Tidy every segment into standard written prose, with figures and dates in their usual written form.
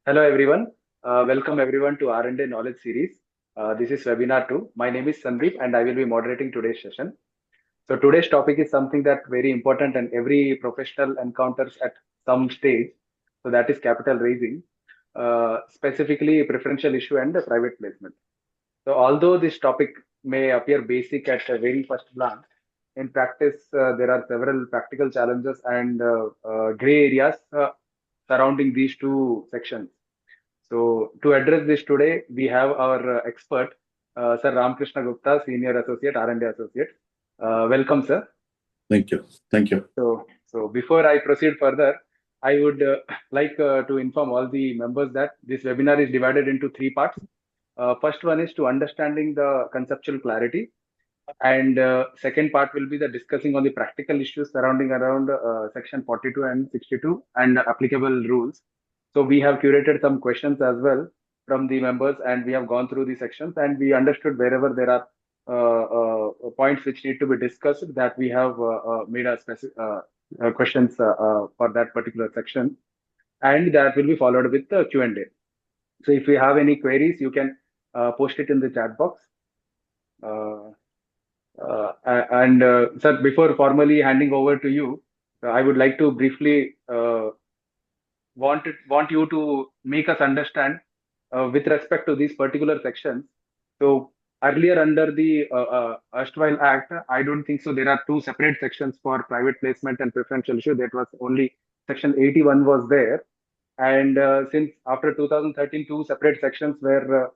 Hello everyone. Welcome everyone to R&D Knowledge Series. This is webinar 2. My name is Sandeep and I will be moderating today's session. So today's topic is something that very important and every professional encounters at some stage. So that is capital raising, specifically preferential issue and the private placement. So although this topic may appear basic at a very first glance, in practice there are several practical challenges and gray areas surrounding these two sections. So to address this today, we have our expert, Sir Ramkrishna Gupta, Senior Associate, R&D Associate. Welcome, sir. Thank you. Thank you. So before I proceed further, I would like to inform all the members that this webinar is divided into three parts. First one is to understanding the conceptual clarity, and second part will be the discussing on the practical issues surrounding around section 42 and 62 and applicable rules. So we have curated some questions as well from the members, and we have gone through the sections, and we understood wherever there are points which need to be discussed, that we have made a specific questions for that particular section, and that will be followed with the Q&A. So if you have any queries, you can post it in the chat box. Sir, before formally handing over to you, I would like to briefly want you to make us understand with respect to these particular sections. So earlier under the erstwhile act, I don't think so. There are two separate sections for private placement and preferential issue. That was only section 81 was there, and since after 2013, two separate sections were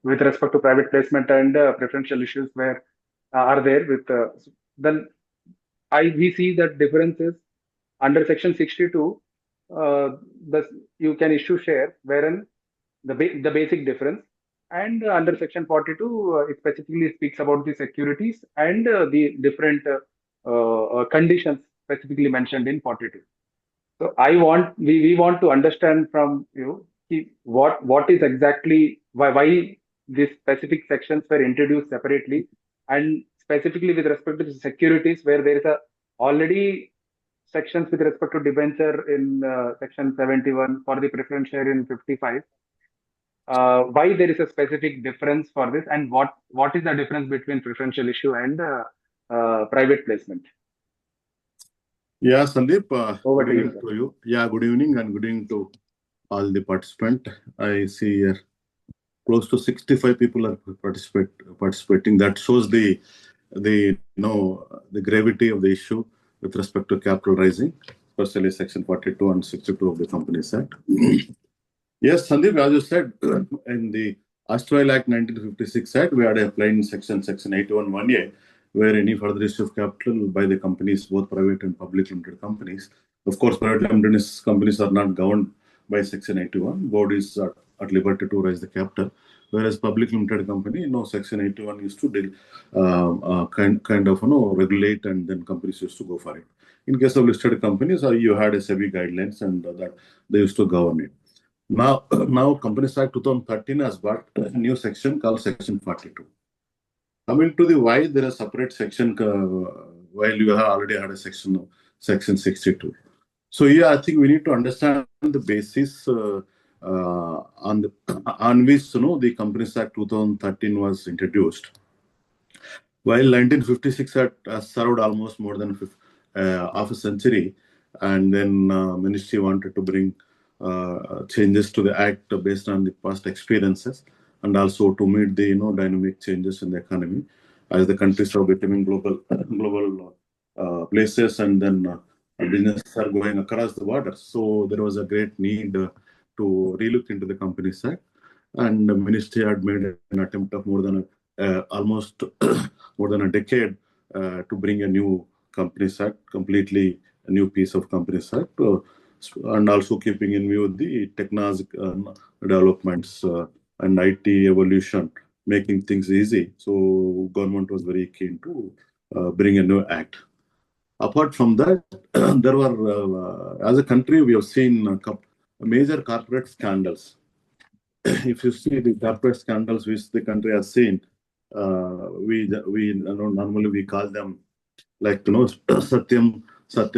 with respect to private placement and preferential issues where are there with then we see that differences under section 62 the you can issue share wherein the basic difference, and under section 42 it specifically speaks about the securities and the different conditions specifically mentioned in 42. So we want to understand from you what is exactly why these specific sections were introduced separately, and specifically with respect to the securities where there is a already sections with respect to debenture in section 71, for the preference share in 55. Why there is a specific difference for this, and what is the difference between preferential issue and private placement? Yeah, Sandeep, Over good to you, evening sir. to you. Yeah, good evening and good evening to all the participants. I see here close to 65 people are participating. That shows the gravity of the issue with respect to capital raising, especially section 42 and 62 of the Companies Act. Yes, Sandeep, as you said, in the Erstwhile Act 1956 Act, we had applied in section 81 1A, where any further issue of capital by the companies, both private and public limited companies. Of course, private limited companies are not governed by section 81. Board is at liberty to raise the capital, whereas public limited company, section 81 used to kind of regulate, and then companies used to go for it. In case of listed companies, you had a SEBI guidelines, and that they used to govern it. Now Companies Act 2013 has got a new section called section 42. Coming to the why there is a separate section while you have already had a section 62. So I think we need to understand the basis on which the Companies Act 2013 was introduced. While 1956 has served almost more than half a century, and then ministry wanted to bring changes to the act based on the past experiences, and also to meet the dynamic changes in the economy as the countries are becoming global places, and then businesses are going across the border. So there was a great need to relook into the Companies Act, and the ministry had made an attempt of almost more than a decade to bring a new Companies Act, completely a new piece of Companies Act, and also keeping in view the technological developments and IT evolution, making things easy. So government was very keen to bring a new act. Apart from that, there were, as a country, we have seen major corporate scandals. If you see the corporate scandals which the country has seen, we normally we call them like Satyam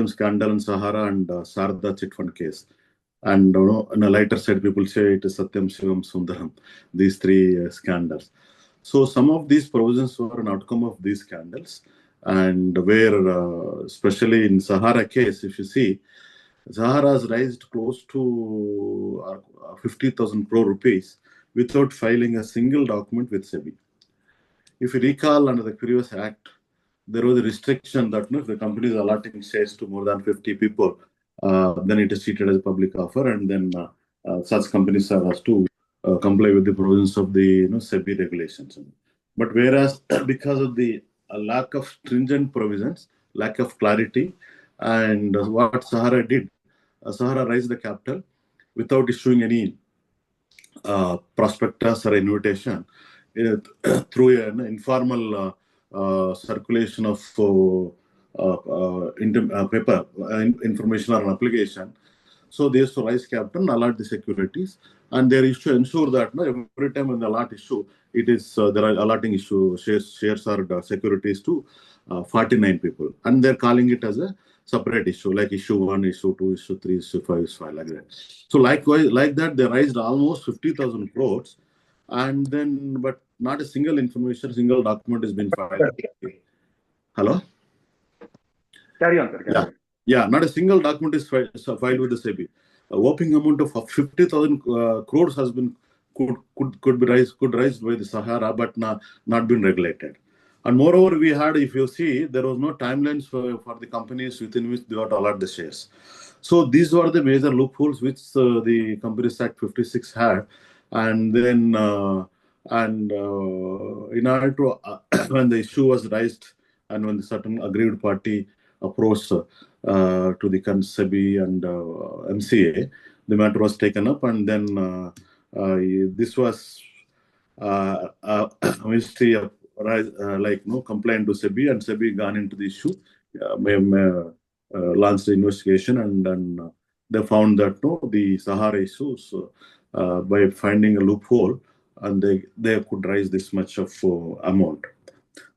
scandal in Sahara and Sarda chit fund case. And on a lighter side, people say it is Satyam, Shivam, Sundaram, these three scandals. So some of these provisions were an outcome of these scandals, and where, especially in Sahara case, if you see, Sahara has raised close to 50,000 crore rupees without filing a single document with SEBI. If you recall, under the previous act, there was a restriction that if the company is allotting shares to more than 50 people, then it is treated as a public offer, and then such companies are asked to comply with the provisions of the SEBI regulations. But whereas because of the lack of stringent provisions, lack of clarity, and what Sahara did, Sahara raised the capital without issuing any prospectus or invitation through an informal circulation of paper information or an application. So they used to raise capital and allot the securities, and they used to ensure that every time when the allot issue, it is there are allotting issue shares or securities to 49 people, and they're calling it as a separate issue, like issue 1, issue 2, issue 3, issue 5, issue 5, like that. So likewise, like that, they raised almost 50,000 crores, and then but not a single information, single document has been filed. Hello. Carry on, sir. Carry on. Yeah, not a single document is filed with the SEBI. A whopping amount of 50,000 crores has been could rise by the Sahara, but not been regulated. And moreover, we had, if you see, there was no timelines for the companies within which they got to allot the shares. So these were the major loopholes which the Companies Act 56 had, and then in order to when the issue was raised and when the certain aggrieved party approached to the SEBI and MCA, the matter was taken up, and then this was Ministry of complaint to SEBI, and SEBI gone into the issue, launched the investigation, and then they found that the Sahara issues by finding a loophole, and they could raise this much of amount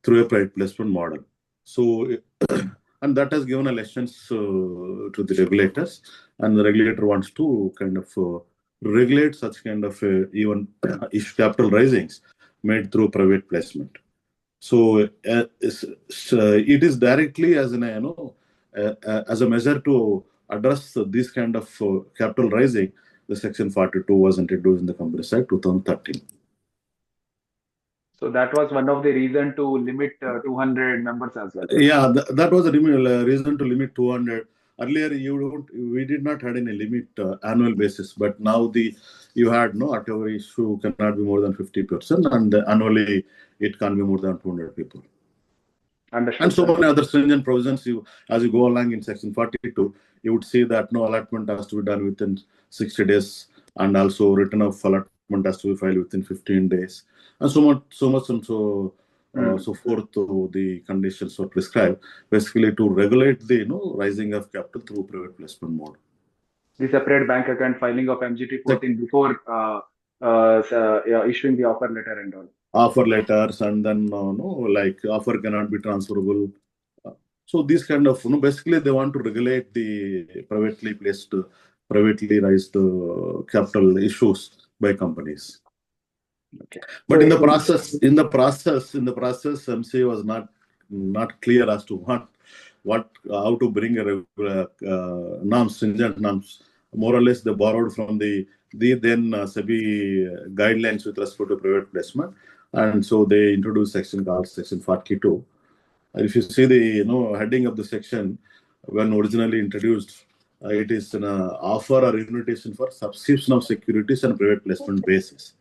through a private placement model. So, and that has given a lessons to the regulators, and the regulator wants to kind of regulate such kind of even capital raisings made through private placement. So it is directly as as a measure to address this kind of capital raising. The Section 42 was introduced in the Companies Act 2013. So that was one of the reason to limit 200 members as well. Yeah, that was a reason to limit 200. Earlier, we did not have any limit annual basis, but now you had at every issue cannot be more than 50%, and annually it can be more than 200 people. Understood, and so many other stringent provisions. As you go along in Section 42, you would see that no allotment has to be done within 60 days, and also return of allotment has to be filed within 15 days, and so much and so forth. The conditions were prescribed basically to regulate the rising of capital through private placement mode. The separate bank account filing of MGT 14 before issuing the offer letter and all. Offer letters, and then like offer cannot be transferable. So these kind of basically they want to regulate the privately raised capital issues by companies. Okay. But in the process, MCA was not clear as to how to bring a stringent norms. More or less, they borrowed from the then SEBI guidelines with respect to private placement, and so they introduced section called Section 42. And if you see the heading of the section, when originally introduced, it is an offer or invitation for subscription of securities on private placement basis.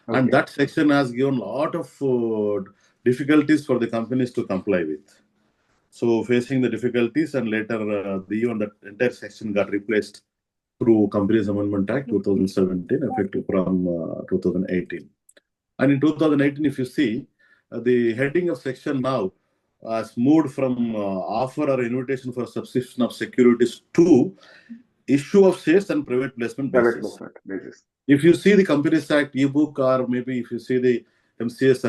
Okay. And that section has given a lot of difficulties for the companies to comply with. So facing the difficulties, and later even that entire section got replaced through Companies Amendment Act 2017, effective from 2018. And in 2018, if you see, the heading of section now has moved from offer or invitation for subscription of securities to issue of shares and private placement basis. If you see the Companies Act ebook, or maybe if you see the MCS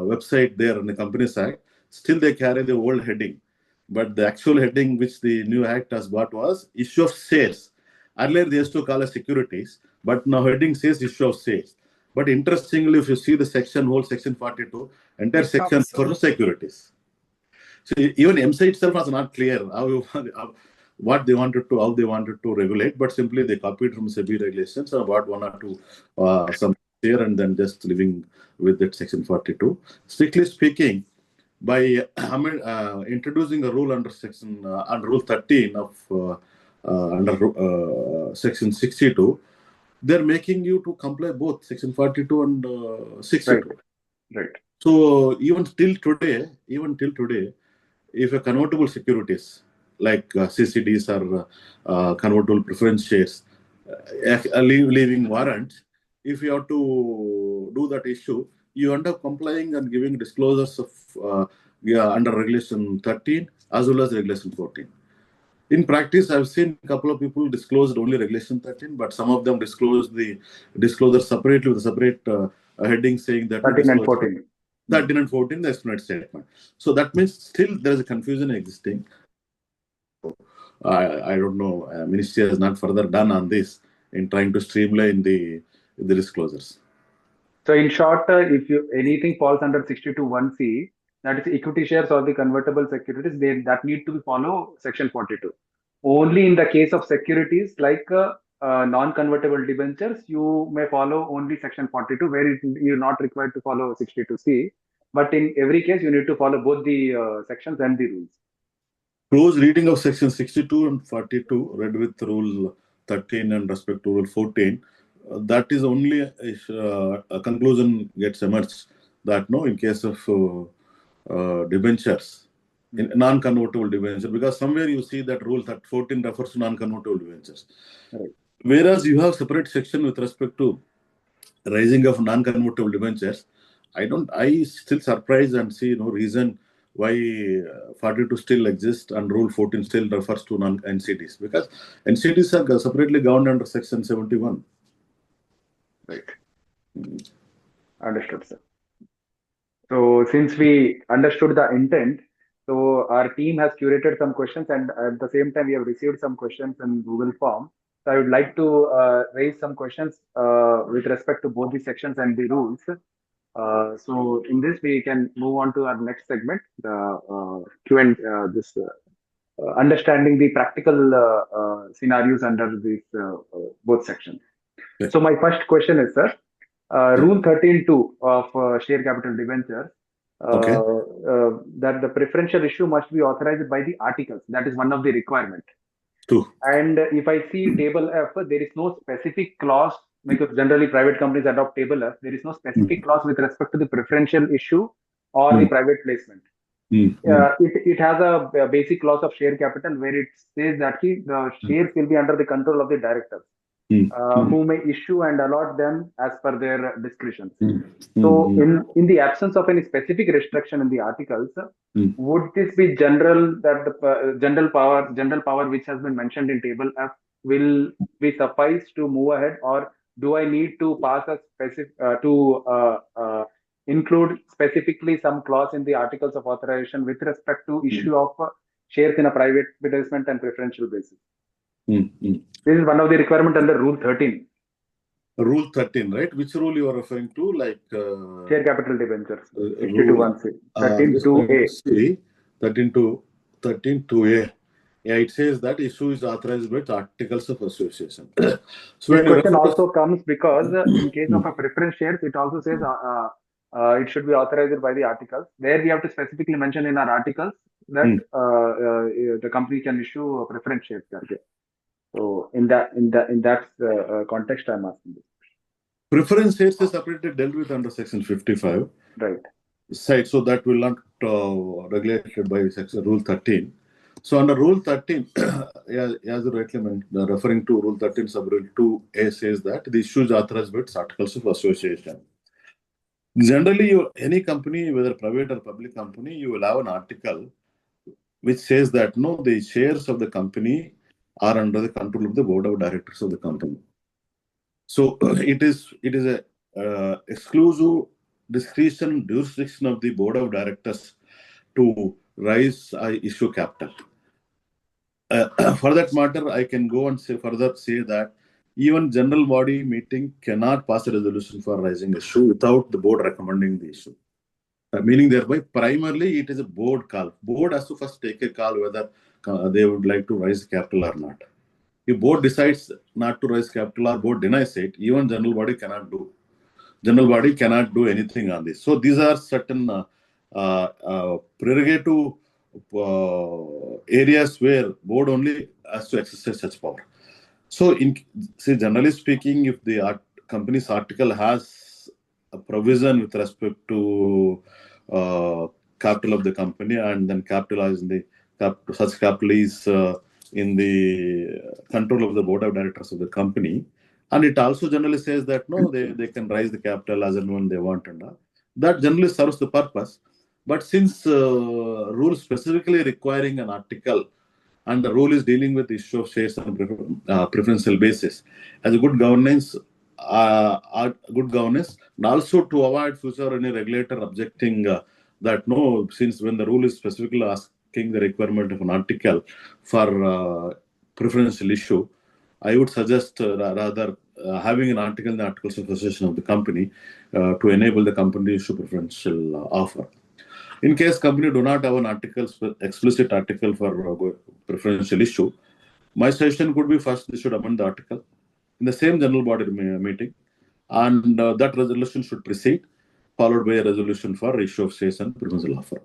website there in the Companies Act, still they carry the old heading. But the actual heading which the new act has got was issue of shares. Earlier, they used to call as securities, but now heading says issue of shares. But interestingly, if you see the section, whole section 42, entire section for securities. So even EMSA itself was not clear what they wanted to, how they wanted to regulate, but simply they copied from SEBI regulations about one or two some here and then just living with that section 42. Strictly speaking, by introducing a rule under section under Rule 13 of under section 62, they're making you to comply both section 42 and 62. Right. So even till today, if a convertible securities like CCDs or convertible preference shares, leaving warrants, if you have to do that issue, you end up complying and giving disclosures of under Regulation 13 as well as Regulation 14. In practice, I've seen a couple of people disclosed only Regulation 13, but some of them disclosed the disclosure separately with a separate heading saying that 13 and 14. 13 and 14, the estimate statement. So that means still there is a confusion existing. I don't know. Ministry has not further done on this in trying to streamline the disclosures. So in short, if anything falls under 62(1)(c), that is equity shares or the convertible securities, that need to follow section 42. Only in the case of securities like non-convertible debentures, you may follow only section 42, where you're not required to follow 62(c). But in every case, you need to follow both the sections and the rules. Close reading of section 62 and 42, read with Rule 13 and respect to Rule 14, that is only a conclusion gets emerged that no, in case of debentures, in non-convertible debentures, because somewhere you see that Rule 14 refers to non-convertible debentures. Right. Whereas you have separate section with respect to raising of non-convertible debentures, I still surprised and see no reason why 42 still exists and Rule 14 still refers to non-NCDs, because NCDs are separately governed under section 71. Right. Understood, sir. So since we understood the intent, so our team has curated some questions, and at the same time we have received some questions in Google Form. So I would like to raise some questions with respect to both the sections and the rules. So in this we can move on to our next segment, the Q&A, understanding the practical scenarios under these both sections. Yes. So my first question is, sir, Rule 13(2) of share capital debentures, that the preferential issue must be authorized by the articles. That is one of the requirement. True. And if I see table F, there is no specific clause, because generally private companies adopt table F. There is no specific clause with respect to the preferential issue or the private placement. It has a basic clause of share capital where it says that the shares will be under the control of the directors, who may issue and allot them as per their discretion. So in the absence of any specific restriction in the articles, would this be general, that the general power which has been mentioned in table F will be suffice to move ahead, or do I need to pass a specific include specifically some clause in the articles of authorization with respect to issue of shares in a private placement and preferential basis? This is one of the requirement under Rule 13. Rule 13, right? Which rule you are referring to? Like share capital debentures, 62(1)(c), 13(2)(a). 13(2)(a). Yeah, it says that issue is authorized by the articles of association. So this question also comes because in case of a preference shares, it also says it should be authorized by the articles. There we have to specifically mention in our articles that the company can issue preference shares. So in that context, I'm asking this. Preference shares is separately dealt with under section 55. Right. So that will not regulated by section Rule 13. So under Rule 13, as you rightly mentioned, referring to Rule 13 sub-rule 2A says that the issue is authorized by its articles of association. Generally, any company, whether private or public company, you will have an article which says that no, the shares of the company are under the control of the board of directors of the company. So it is a exclusive discretion jurisdiction of the board of directors to raise issue capital. for that matter, I can go and further say that even general body meeting cannot pass a resolution for raising issue without the board recommending the issue. Meaning thereby, primarily it is a board call. Board has to first take a call whether they would like to raise capital or not. If board decides not to raise capital or board denies it, even general body cannot do. General body cannot do anything on this. So these are certain prerogative areas where board only has to exercise such power. So, generally speaking, if the company's article has a provision with respect to capital of the company, and then capitalizing such capital is in the control of the board of directors of the company, and it also generally says that no, they can raise the capital as and when they want, and that generally serves the purpose. But since rule specifically requiring an article, and the rule is dealing with the issue of shares on preferential basis, as a good governance, and also to avoid future any regulator objecting that no, since when the rule is specifically asking the requirement of an article for preferential issue, I would suggest rather having an article in the Articles of Association of the company to enable the company to issue preferential offer. In case company do not have an explicit article for preferential issue, my suggestion could be first they should amend the article in the same general body meeting, and that resolution should proceed, followed by a resolution for issue of shares and preferential offer.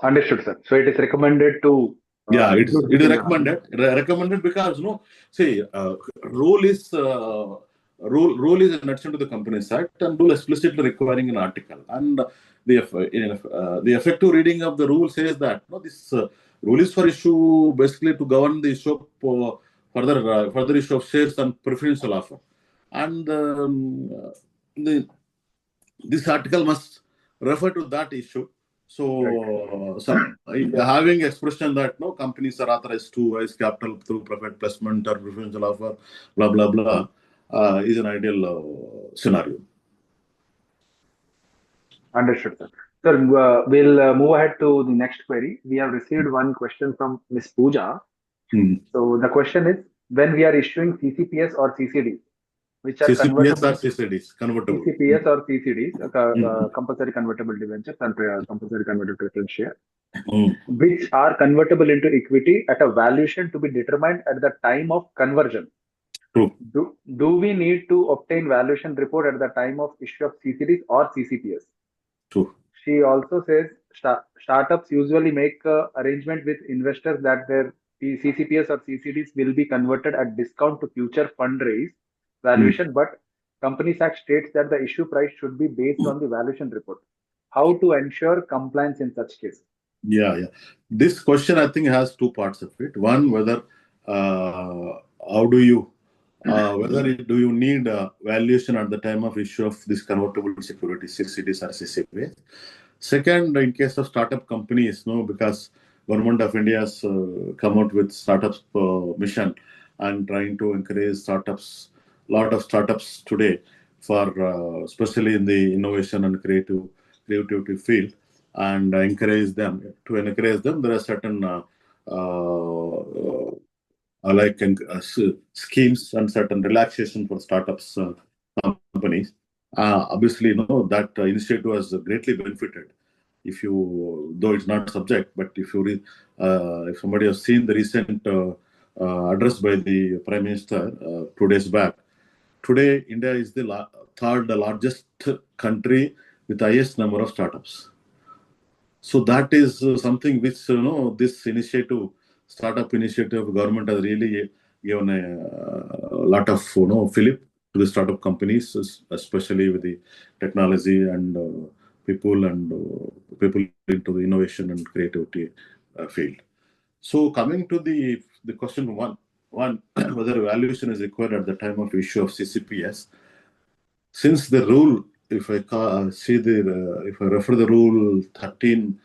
Understood, sir. So it is recommended to. Yeah, it is recommended because rule is a nutshell to the Companies Act, and rule explicitly requiring an article. And the effective reading of the rule says that this rule is for issue basically to govern the issue of further issue of shares and preferential offer, and this article must refer to that issue. So, having expression that no companies are authorized to raise capital through private placement or preferential offer, blah blah blah, is an ideal scenario. Understood, sir. Sir, we'll move ahead to the next query. We have received one question from Ms. Pooja. So the question is, when we are issuing CCPS or CCDs, which are CCPS or CCDs, convertible. CCPS or CCDs, compulsory convertible debentures and compulsory convertible preference share, which are convertible into equity at a valuation to be determined at the time of conversion. True. Do we need to obtain valuation report at the time of issue of CCDs or CCPS? True. She also says startups usually make arrangement with investors that their CCPS or CCDs will be converted at discount to future fundraise valuation, but Companies Act states that the issue price should be based on the valuation report. How to ensure compliance in such case? Yeah. This question I think has two parts of it. One, whether whether do you need a valuation at the time of issue of this convertible securities, CCDs or CCPs? Second, in case of startup companies, because Government of India has come out with startups mission and trying to encourage startups, lot of startups today for especially in the innovation and creativity field, and encourage them. There are certain schemes and certain relaxation for startups companies. Obviously, that initiative has greatly benefited. Though it's not subject, but if somebody has seen the recent address by the Prime Minister 2 days back, today India is the third largest country with the highest number of startups. So that is something which this initiative, startup initiative, government has really given a lot of fillip to the startup companies, especially with the technology and people into the innovation and creativity field. So coming to the question one, whether evaluation is required at the time of issue of CCPS, since the rule, if I refer the rule 13,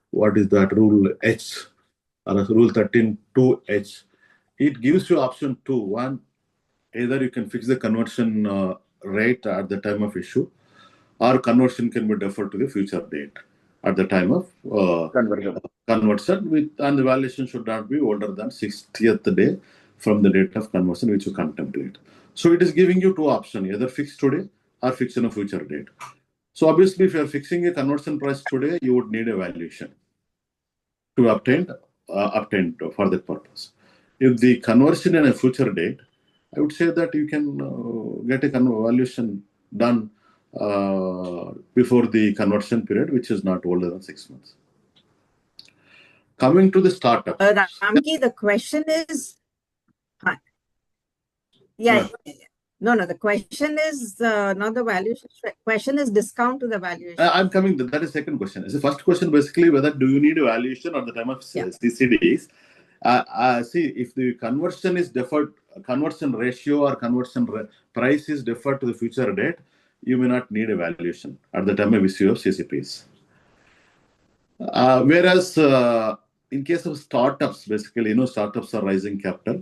what is that rule H, or rule 13(2)H, it gives you option 2. One, either you can fix the conversion rate at the time of issue, or conversion can be deferred to the future date. at the time of Conversion. conversion, and the valuation should not be older than 60th day from the date of conversion which you contemplate. So it is giving you two options, either fixed today or fixed in a future date. So obviously, if you are fixing a conversion price today, you would need a valuation to obtain for that purpose. If the conversion in a future date, I would say that you can get a valuation done before the conversion period, which is not older than 6 months. Coming to the startup. Ramki, the question is, yeah, no, the question is not the valuation. Question is discount to the valuation. I'm coming. That is second question. The first question basically whether do you need a valuation at the time of CCDs. See, if the conversion is deferred, conversion ratio or conversion price is deferred to the future date, you may not need a valuation at the time of issue of CCPs. Whereas in case of startups, basically, startups are raising capital,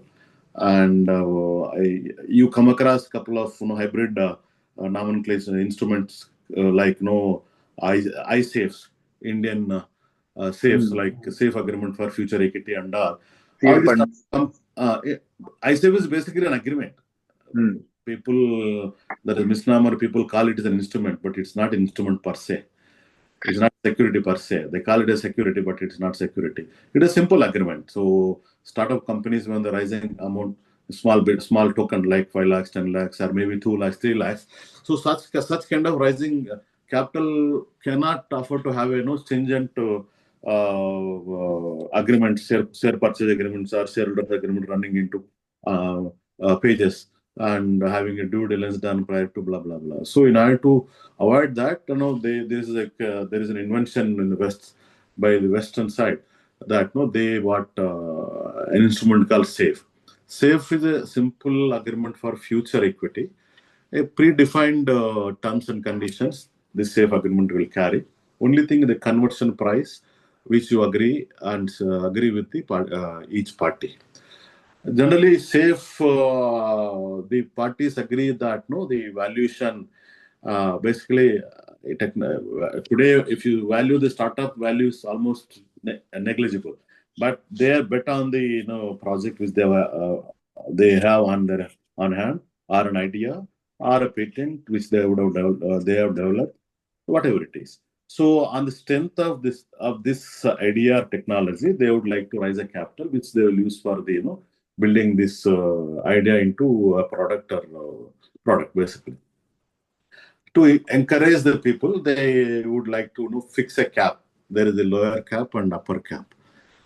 and you come across a couple of hybrid nomenclature instruments like iSafes, Indian safes, like safe agreement for future equity and all. iSafe is basically an agreement. People, that is misnomer, people call it as an instrument, but it's not an instrument per se. It's not security per se. They call it a security, but it's not security. It is a simple agreement. So startup companies, when they're raising amount, small token like 5 lakhs, 10 lakhs, or maybe 2 lakhs, 3 lakhs. So such kind of rising capital cannot afford to have a stringent agreement, share purchase agreements or shareholders agreement running into pages and having a due diligence done prior to blah blah blah. So in order to avoid that, there is an invention in the West by the Western side that they bought an instrument called SAFE. SAFE is a simple agreement for future equity, a predefined terms and conditions. This SAFE agreement will carry. Only thing, the conversion price which you agree and agree with the each party. Generally, SAFE, the parties agree that the valuation basically today, if you value the startup value is almost negligible, but they are better on the project which they have on hand, or an idea or a patent which they would have they have developed, whatever it is. So on the strength of this idea or technology, they would like to raise a capital which they will use for the building this idea into a product or product basically. To encourage the people, they would like to fix a cap. There is a lower cap and upper cap.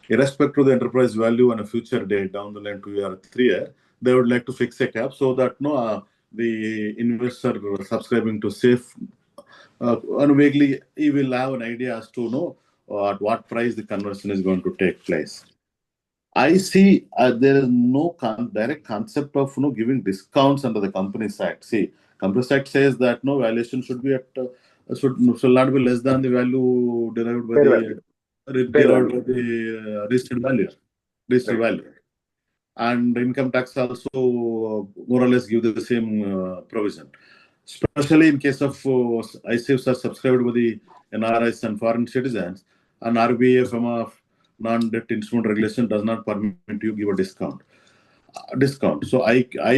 Irrespective of the enterprise value on a future date down the line, 2 year or 3 year, they would like to fix a cap so that the investor subscribing to SAFE vaguely he will have an idea as to know at what price the conversion is going to take place. I see there is no direct concept of giving discounts under the company side. See, company side says that no valuation should be at should not be less than the value derived by the registered value. And income tax also more or less give the same provision. Especially in case of ISAFs are subscribed by the NRIs and foreign citizens, and RBI from non-debt instrument regulation does not permit you give a discount. So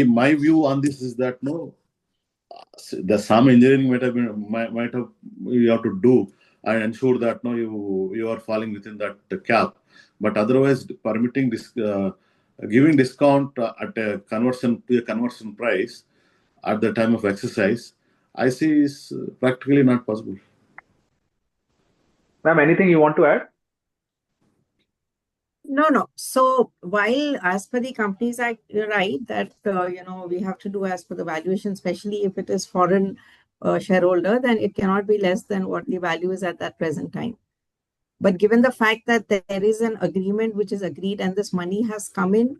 my view on this is that the some engineering might have you have to do and ensure that you are falling within that cap, but otherwise permitting this giving discount at a conversion price at the time of exercise, I see is practically not possible. Ma'am, anything you want to add? No. So while as per the Companies Act, you're right that we have to do as per the valuation, especially if it is foreign shareholder, then it cannot be less than what the value is at that present time. But given the fact that there is an agreement which is agreed and this money has come in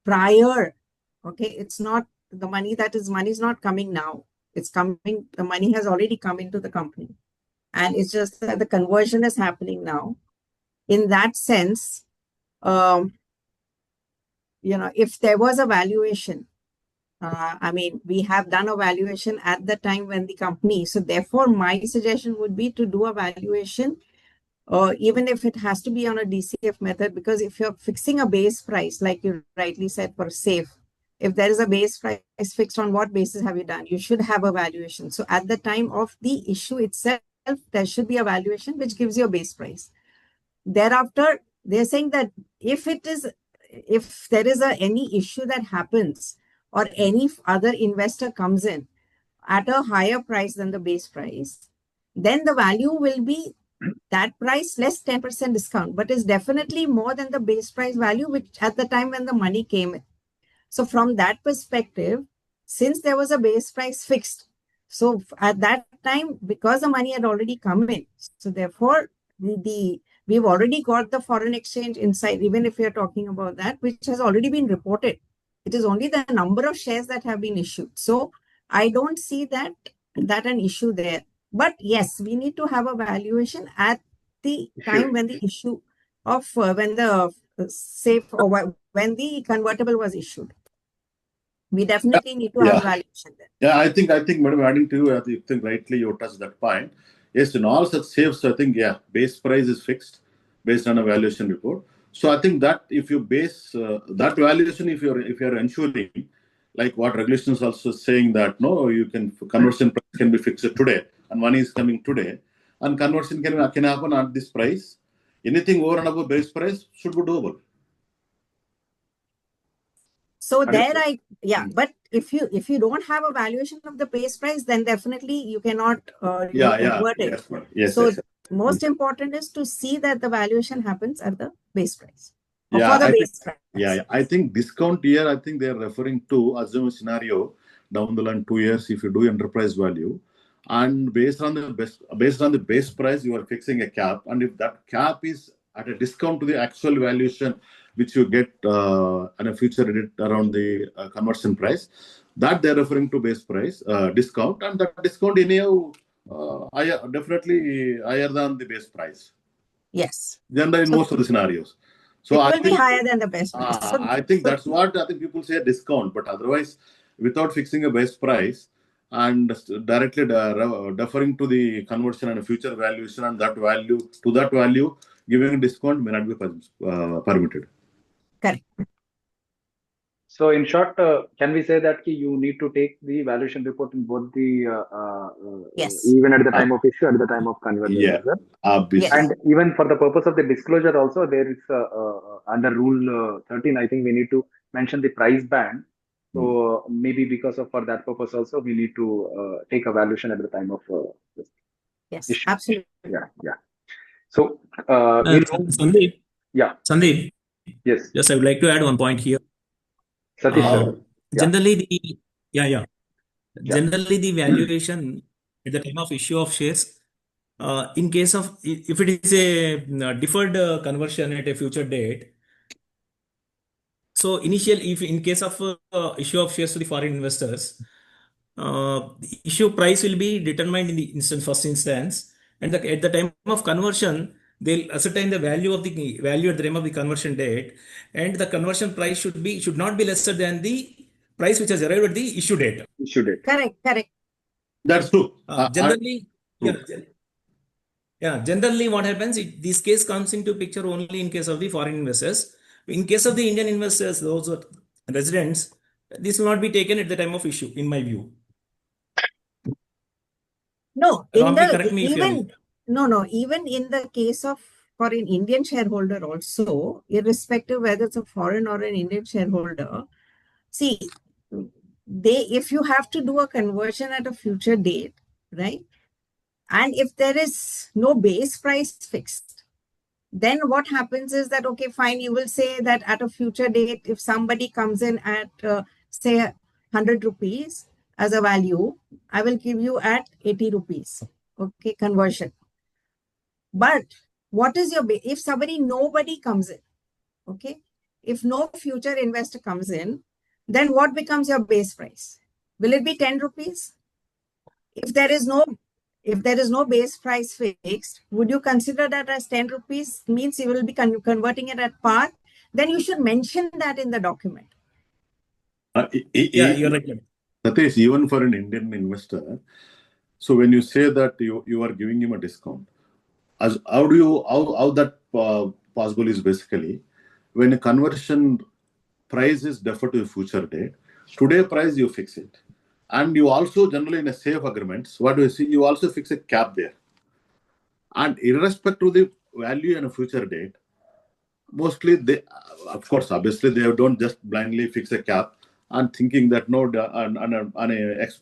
prior, okay, it's not the money is not coming now. It's coming. The money has already come into the company, and it's just that the conversion is happening now. In that sense, if there was a valuation, we have done a valuation at the time when the company, so therefore my suggestion would be to do a valuation even if it has to be on a DCF method, because if you're fixing a base price, like you rightly said for safe, if there is a base price fixed, on what basis have you done? You should have a valuation. So at the time of the issue itself, there should be a valuation which gives you a base price. Thereafter, they're saying that if there is any issue that happens, or any other investor comes in at a higher price than the base price, then the value will be that price less 10% discount, but is definitely more than the base price value, which at the time when the money came in. So from that perspective, since there was a base price fixed, so at that time, because the money had already come in, so therefore we've already got the foreign exchange inside, even if we are talking about that, which has already been reported. It is only the number of shares that have been issued. So I don't see that an issue there. But yes, we need to have a valuation at the time when the issue of when the safe, or when the convertible was issued. We definitely need to have a valuation there. Yeah, I think, madam, adding to you, I think rightly you touched that point. Yes, in all such safes, I think, base price is fixed based on a valuation report. So I think that if you base that valuation, if you're ensuring, like what regulations also saying that no, you can conversion price can be fixed today, and money is coming today, and conversion can happen at this price. Anything over and above base price should be doable. So but if you don't have a valuation of the base price, then definitely you cannot convert it. Yes, so most important is to see that the valuation happens at the base price. I think discount here, I think they are referring to assume a scenario down the line 2 years if you do enterprise value, and based on the base price you are fixing a cap, and if that cap is at a discount to the actual valuation which you get in a future edit around the conversion price, that they're referring to base price discount, and that discount anyhow definitely higher than the base price. Yes. Generally, in most of the scenarios. So it will be higher than the base price. I think that's what I think people say discount, but otherwise, without fixing a base price and directly deferring to the conversion and future valuation, and that value giving a discount may not be permitted. Correct. So in short, can we say that you need to take the valuation report in both the even at the time of issue, at the time of conversion as well? Obviously. And even for the purpose of the disclosure also, there is under rule 13, I think we need to mention the price band. So maybe for that purpose also, we need to take a valuation at the time of yes, issue. absolutely. Yeah. So Sandeep. Yeah. Sandeep. Yes. Yes, I would like to add one point here. Satish, sir. Generally, generally the valuation at the time of issue of shares, in case of if it is a deferred conversion at a future date. So if in case of issue of shares to the foreign investors, the issue price will be determined in the first instance, and at the time of conversion, they'll ascertain the value at the time of the conversion date, and the conversion price should not be lesser than the price which has arrived at the issue date. Correct. That's true. Generally, generally what happens, this case comes into picture only in case of the foreign investors. In case of the Indian investors, those are residents, this will not be taken at the time of issue, in my view. No, even in the case of for an Indian shareholder also, irrespective whether it's a foreign or an Indian shareholder, see, if you have to do a conversion at a future date, right? And if there is no base price fixed, then what happens is that, okay, fine, you will say that at a future date, if somebody comes in at, say, 100 rupees as a value, I will give you at 80 rupees, okay, conversion. But what is your base? If nobody comes in, okay, if no future investor comes in, then what becomes your base price? Will it be 10 rupees? If there is no base price fixed, would you consider that as 10 rupees means you will be converting it at par? Then you should mention that in the document. You're right. That is even for an Indian investor. So when you say that you are giving him a discount, how that possible is basically when a conversion price is deferred to a future date. Today price you fix it, and you also generally in a safe agreements, what do you see? You also fix a cap there, and irrespective of the value and a future date, mostly they, of course, obviously they don't just blindly fix a cap and thinking that no,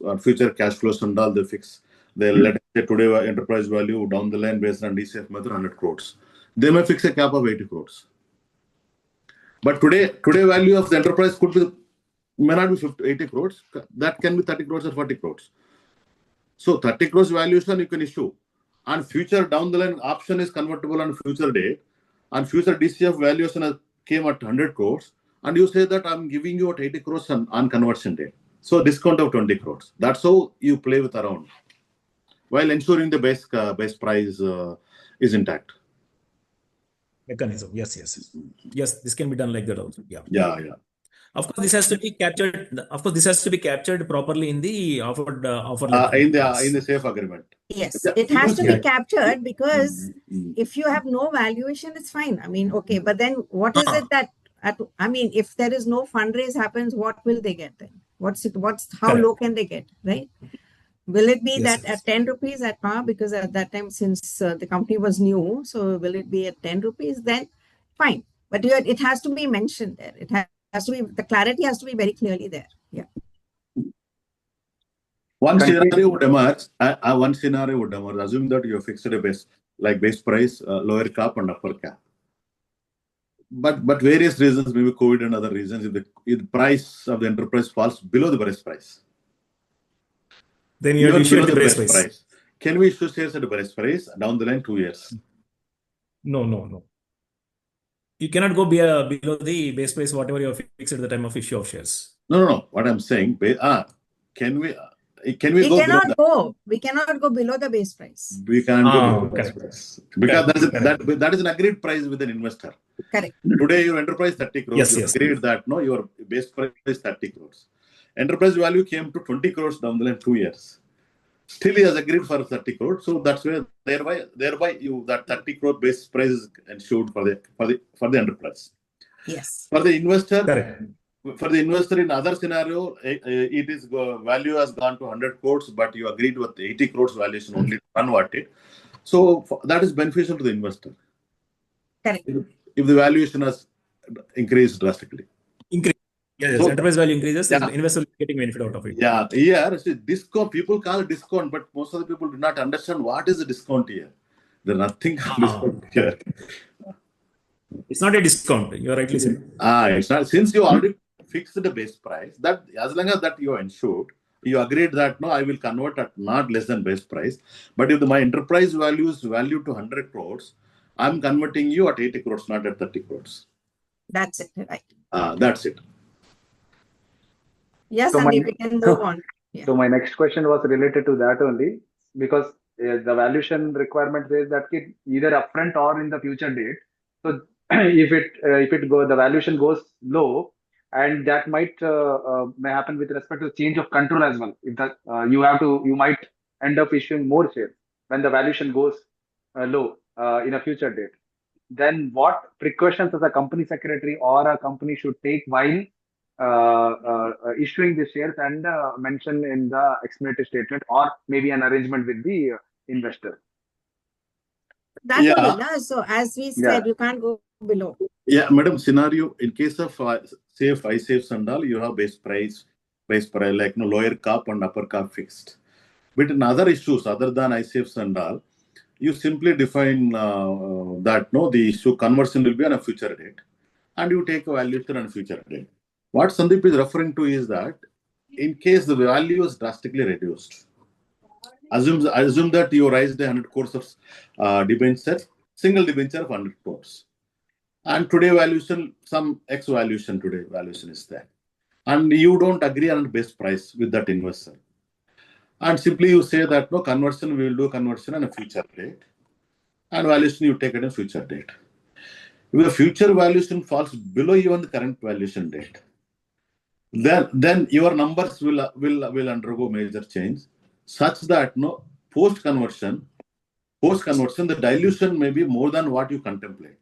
on future cash flows and all they fix. They let us say today enterprise value down the line based on DCF method 100 crores. They may fix a cap of 80 crores. But today value of the enterprise may not be 80 crores. That can be 30 crores or 40 crores. So 30 crores valuation you can issue. And future down the line option is convertible on future date. And future DCF valuation came at 100 crores. And you say that I'm giving you at 80 crores on conversion date. So discount of 20 crores. That's how you play with around, while ensuring the base price is intact. Mechanism. Yes, this can be done like that also. Yeah. Of course, this has to be captured. Of course, this has to be captured properly in the offer In letter. the safe agreement. Yes, Yeah, it has to be yeah. captured because if you have no valuation, it's fine. I mean, okay, but then what is it that if there is no fundraise happens, what will they get then? How Correct. low can they get, right? Will it be Yes, that yes. at 10 rupees at par? Because at that time, since the company was new, so will it be at 10 rupees? Then fine. But it has to be mentioned there. It has to be, the clarity has to be very clearly there. Yeah. One scenario would emerge. Assume that you fixed a base price, lower cap and upper cap. But various reasons, maybe COVID and other reasons, if the price of the enterprise falls below the base price, Then you have issued the base price. Can we issue shares at the base price down the line 2 years? No. You cannot go below the base price, whatever you have fixed at the time of issue of shares. No. What I'm saying, can we We go cannot below go. We cannot go below the base price. We can't go below the base Correct. price. Because Correct. that is an agreed price with an investor. Correct. Today, your enterprise 30 crores. Yes. Agreed that no, your base price is 30 crores. Enterprise value came to 20 crores down the line 2 years. Still, he has agreed for 30 crores. So that's where thereby that 30 crore base price is ensured for the enterprise. Yes. For the investor. Correct. For the investor in other scenario, it is value has gone to 100 crores, but you agreed with 80 crores valuation only to convert it. So that is beneficial to the investor. Correct. If the valuation has increased drastically. Yes, So, enterprise value increases, the yeah. investor will be getting benefit out of it. Yeah. Here, see, discount, people call it discount, but most of the people do not understand what is the discount here. There's nothing discount here. It's not a discount. You are rightly said. It's not. Since you already fixed the base price, that as long as that you are ensured, you agreed that no, I will convert at not less than base price. But if my enterprise value is valued to 100 crores, I'm converting you at 80 crores, not at 30 crores. That's it, right? That's it. Yes, So Sandeep, we can move on. Yeah. So my next question was related to that only, because the valuation requirement says that it either upfront or in the future date. So if the valuation goes low, and that may happen with respect to change of control as well. If that you might end up issuing more shares when the valuation goes low in a future date. Then what precautions as a company secretary or a company should take while issuing the shares and mention in the explanatory statement, or maybe an arrangement with the investor? That only, no? So as we said, you can't go below. Yeah, madam, scenario, in case of safe, iSafes and all, you have base price like lower cap and upper cap fixed. But in other issues other than iSafes and all, you simply define that the issue conversion will be on a future date, and you take a valuation on a future date. What Sandeep is referring to is that in case the value is drastically reduced, assume that you raised 100 crores of debenture, single debenture of 100 crores. And today valuation, some X valuation is there. And you don't agree on base price with that investor. And simply you say that no conversion, we will do conversion on a future date. And valuation you take at a future date. If the future valuation falls below even the current valuation date, then your numbers will undergo major change, such that post conversion Post-conversion, the dilution may be more than what you contemplate.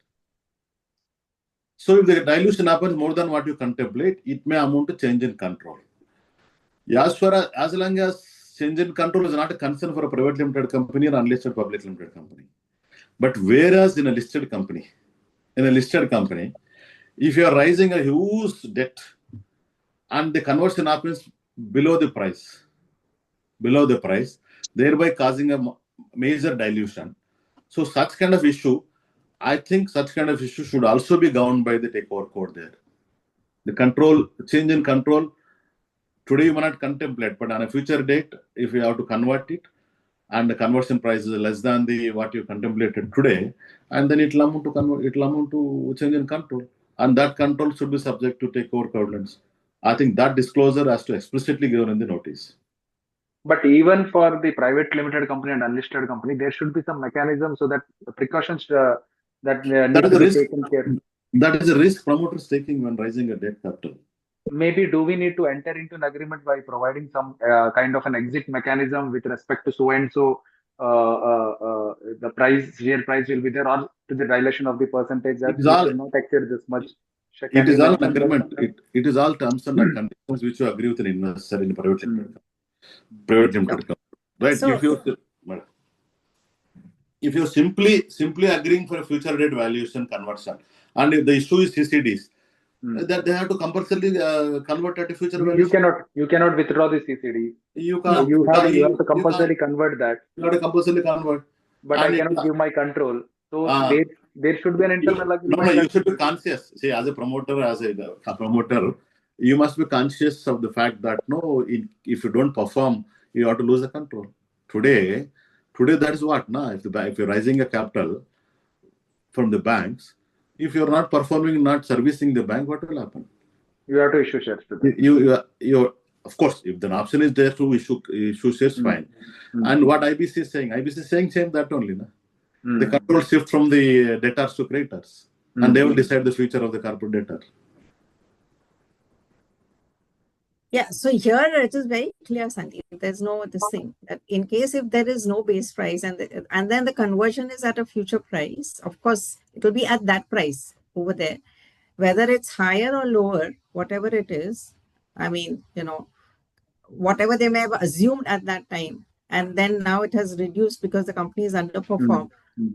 So if the dilution happens more than what you contemplate, it may amount to change in control. As long as change in control is not a concern for a private limited company or unlisted public limited company. But whereas in a listed company, if you are raising a huge debt and the conversion happens below the price, thereby causing a major dilution. So such kind of issue, I think such kind of issue should also be governed by the takeover code there. The change in control, today you may not contemplate, but on a future date, if you have to convert it, and the conversion price is less than what you contemplated today, and then it will amount to change in control. And that control should be subject to takeover covenants. I think that disclosure has to explicitly given in the notice. But even for the private limited company and unlisted company, there should be some mechanism so that the precautions that need to be taken care. That is a risk promoters taking when raising a debt capital. Maybe do we need to enter into an agreement by providing some kind of an exit mechanism with respect to so and so the share price will be there, or to the dilution of the percentage that we should not exceed this much. It is all an agreement. It is all terms and conditions which you agree with an investor in a private limited company. Right? So, if you're simply agreeing for a future date valuation conversion, and if the issue is CCDs, that they have to compulsorily convert at a future valuation. You cannot withdraw the CCD. You have to compulsorily convert that. You have to compulsorily convert. But I cannot give my control. So there should be an internal agreement. No, you should be conscious. See, as a promoter, you must be conscious of the fact that if you don't perform, you have to lose the control. Today that is what if you're raising a capital from the banks, if you're not performing, not servicing the bank, what will happen? You have to issue shares to them. Of course, if the option is there to issue shares, fine. And what IBC is saying same that only. The control shift from the debtors to creditors, and they will decide the future of the corporate debtor. Yeah, so here it is very clear, Sandeep. There's no this thing that in case if there is no base price and then the conversion is at a future price, of course it will be at that price over there, whether it's higher or lower, whatever it is. I mean, whatever they may have assumed at that time, and then now it has reduced because the company is underperformed.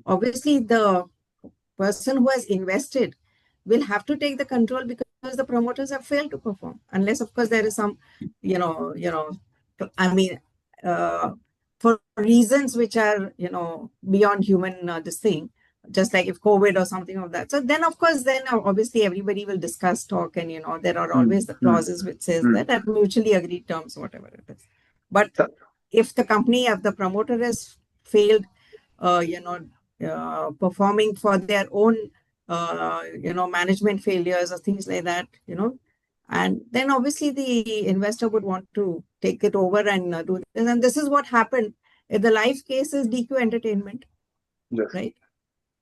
Obviously, the person who has invested will have to take the control because the promoters have failed to perform, unless of course there is some, for reasons which are, beyond human this thing, just like if COVID or something of that. So then of course, obviously everybody will discuss, talk, and, there are always the clauses which says that at mutually agreed terms, whatever it is. But if the promoter has failed, performing for their own management failures or things like that, and then obviously the investor would want to take it over and do this. And this is what happened. In the live case is DQ Entertainment, right?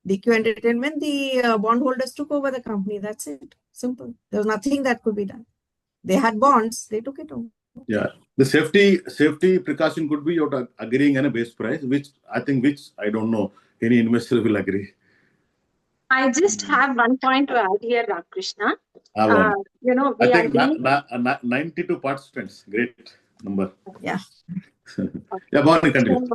DQ Entertainment, the bondholders took over the company. That's it. Simple. There's nothing that could be done. They had bonds. They took it over. Yeah. The safety precaution could be you're agreeing on a base price, which I don't know any investor will agree. I just have one point to add here, Ramakrishna. I think 92 participants. Great number. Yeah. Yeah, Bhavani, continue.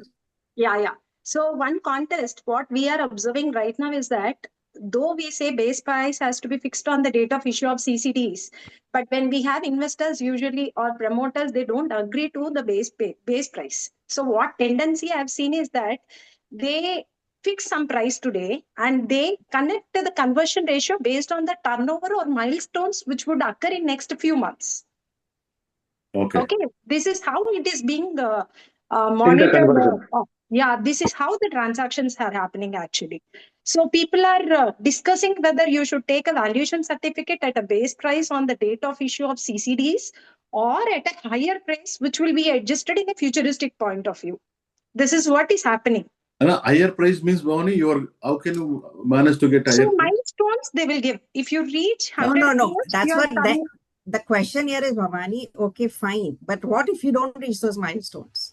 Yeah. So one contest, what we are observing right now is that though we say base price has to be fixed on the date of issue of CCDs, but when we have investors usually or promoters, they don't agree to the base price. So what tendency I've seen is that they fix some price today and they connect the conversion ratio based on the turnover or milestones which would occur in next few months. Okay. This is how it is being monitored. Yeah, this is how the transactions are happening actually. So people are discussing whether you should take a valuation certificate at a base price on the date of issue of CCDs or at a higher price which will be adjusted in a futuristic point of view. This is what is happening. And a higher price means, Bhavani, how can you manage to get higher? So milestones they will give. If you reach 100 No. That's what the question here is, Bhavani. Okay, fine. But what if you don't reach those milestones?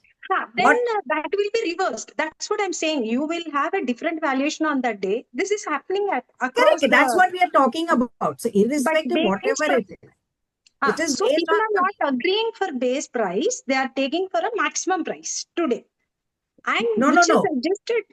then that will be reversed. That's what I'm saying. You will have a different valuation on that day. This is happening across Correct. That's what we are talking about. So irrespective, whatever it is. It is so based people on are not agreeing for base price. They are taking for a maximum price today. And No. which is adjusted.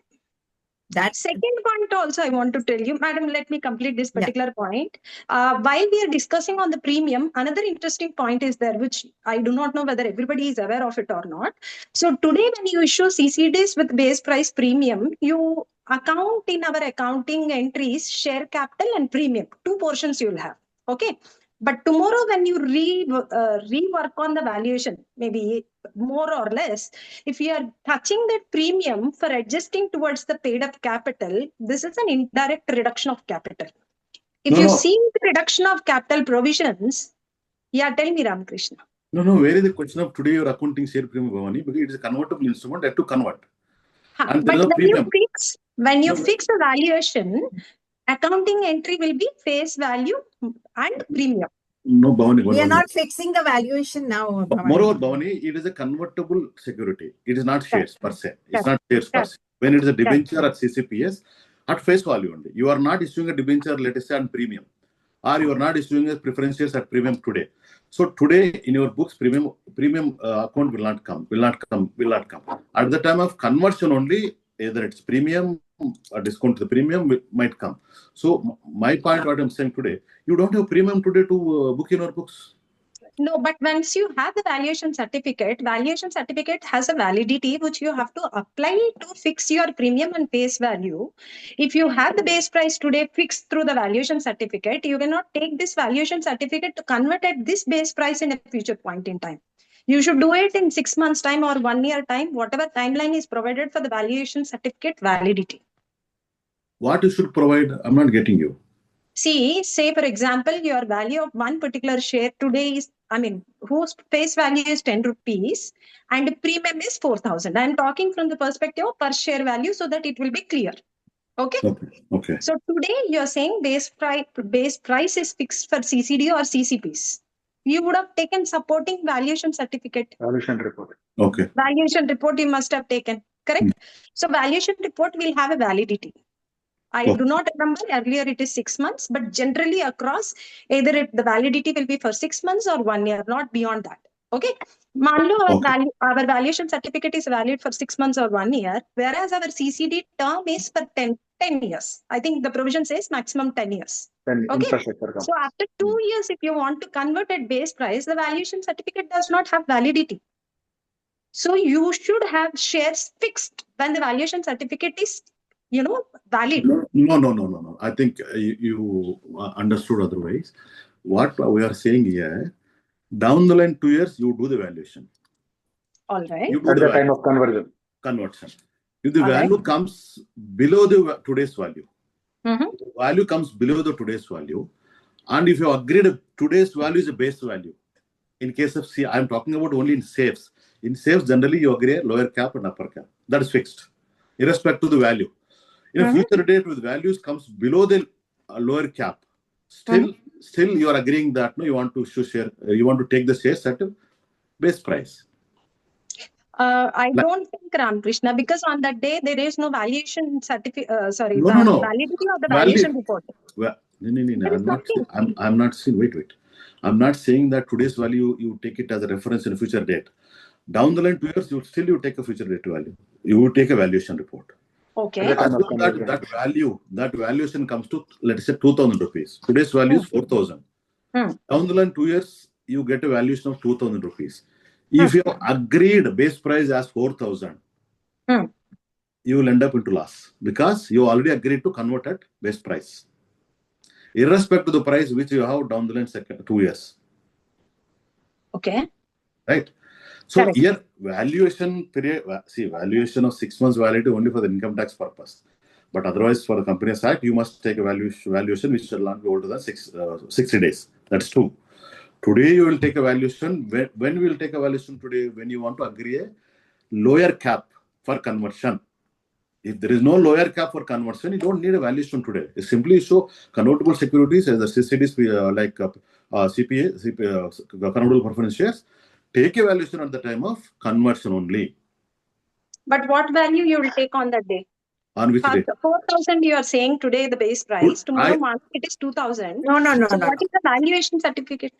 That Second point also I want to tell you, madam, let me complete this particular point. While we are discussing on the premium, another interesting point is there, which I do not know whether everybody is aware of it or not. So today when you issue CCDs with base price premium, you account in our accounting entries share capital and premium. Two portions you will have. Okay. But tomorrow when you rework on the valuation, maybe more or less, if you are touching that premium for adjusting towards the paid up capital, this is an indirect reduction of capital. If you see the reduction of capital provisions, tell me, Ramakrishna. No, where is the question of today your accounting share premium, Bhavani? Because it is a convertible instrument, that to convert. And But when you No. fix the valuation, accounting entry will be face value and premium. No, Bhavani. we are not fixing the valuation now. Moreover, Bhavani, it is a convertible security. It is not shares per se. It's not shares per se. When it is a debenture at CCPS, at face value only. You are not issuing a debenture, let us say, on premium. Or you are not issuing a preferentials at premium today. So today in your books, premium account will not come. At the time of conversion only, either it's premium, a discount to the premium might come. So my point, what I'm saying today, you don't have premium today to book in your books. No, but once you have the valuation certificate has a validity which you have to apply to fix your premium and face value. If you have the base price today fixed through the valuation certificate, you cannot take this valuation certificate to convert at this base price in a future point in time. You should do it in 6 months' time or 1 year time, whatever timeline is provided for the valuation certificate validity. What you should provide? I'm not getting you. See, say for example, your value of one particular share today is, whose face value is 10 rupees and premium is 4,000. I'm talking from the perspective of per share value so that it will be clear. Okay. So today you're saying base price is fixed for CCD or CCPs. You would have taken supporting valuation certificate. Valuation report. Okay. Valuation report you must have taken, correct? So valuation report will have a validity. I do not remember, earlier it is 6 months, but generally across, either the validity will be for 6 months or 1 year, not beyond that. Okay. Our valuation certificate is valid for 6 months or 1 year, whereas our CCD term is for 10 years. I think the provision says maximum 10 years. Okay. So after 2 years, if you want to convert at base price, the valuation certificate does not have validity. So you should have shares fixed when the valuation certificate is valid. No. I think you understood otherwise. What we are saying here, down the line 2 years, you do the valuation. All right. At the time of conversion. If the value comes below the today's value, the value comes below the today's value, and if you agreed today's value is a base value, in case of C, I'm talking about only in safes. In safes, generally you agree lower cap and upper cap. That is fixed, irrespective of the value. In a future date, with values comes below the lower cap, still you are agreeing that you want to share, you want to take the shares at a base price. I don't think, Ramakrishna, because on that day there is no valuation certificate. Validity of the valuation report. I'm not saying. Wait. I'm not saying that today's value you take it as a reference in a future date. Down the line 2 years, you take a future date value. You will take a valuation report. Okay. That valuation comes to, let's say, 2,000 rupees. Today's value is 4,000. Down the line 2 years, you get a valuation of 2,000 rupees. If you have agreed base price as 4,000, you will end up into loss because you already agreed to convert at base price, irrespective of the price which you have down the line 2 years. Okay. Right. So here valuation period, valuation of 6 months validity only for the income tax purpose. But otherwise, for the Companies Act, you must take a valuation which shall not be older than 60 days. That's true. Today, you will take a valuation. When we will take a valuation today? When you want to agree a lower cap for conversion. If there is no lower cap for conversion, you don't need a valuation today. You simply show convertible securities as the CCDs like CPA, convertible preference shares. Take a valuation at the time of conversion only. But what value you will take on that day? On which day? 4,000 you are saying today the base price. Tomorrow market it is 2,000. No. So what is the valuation certificate?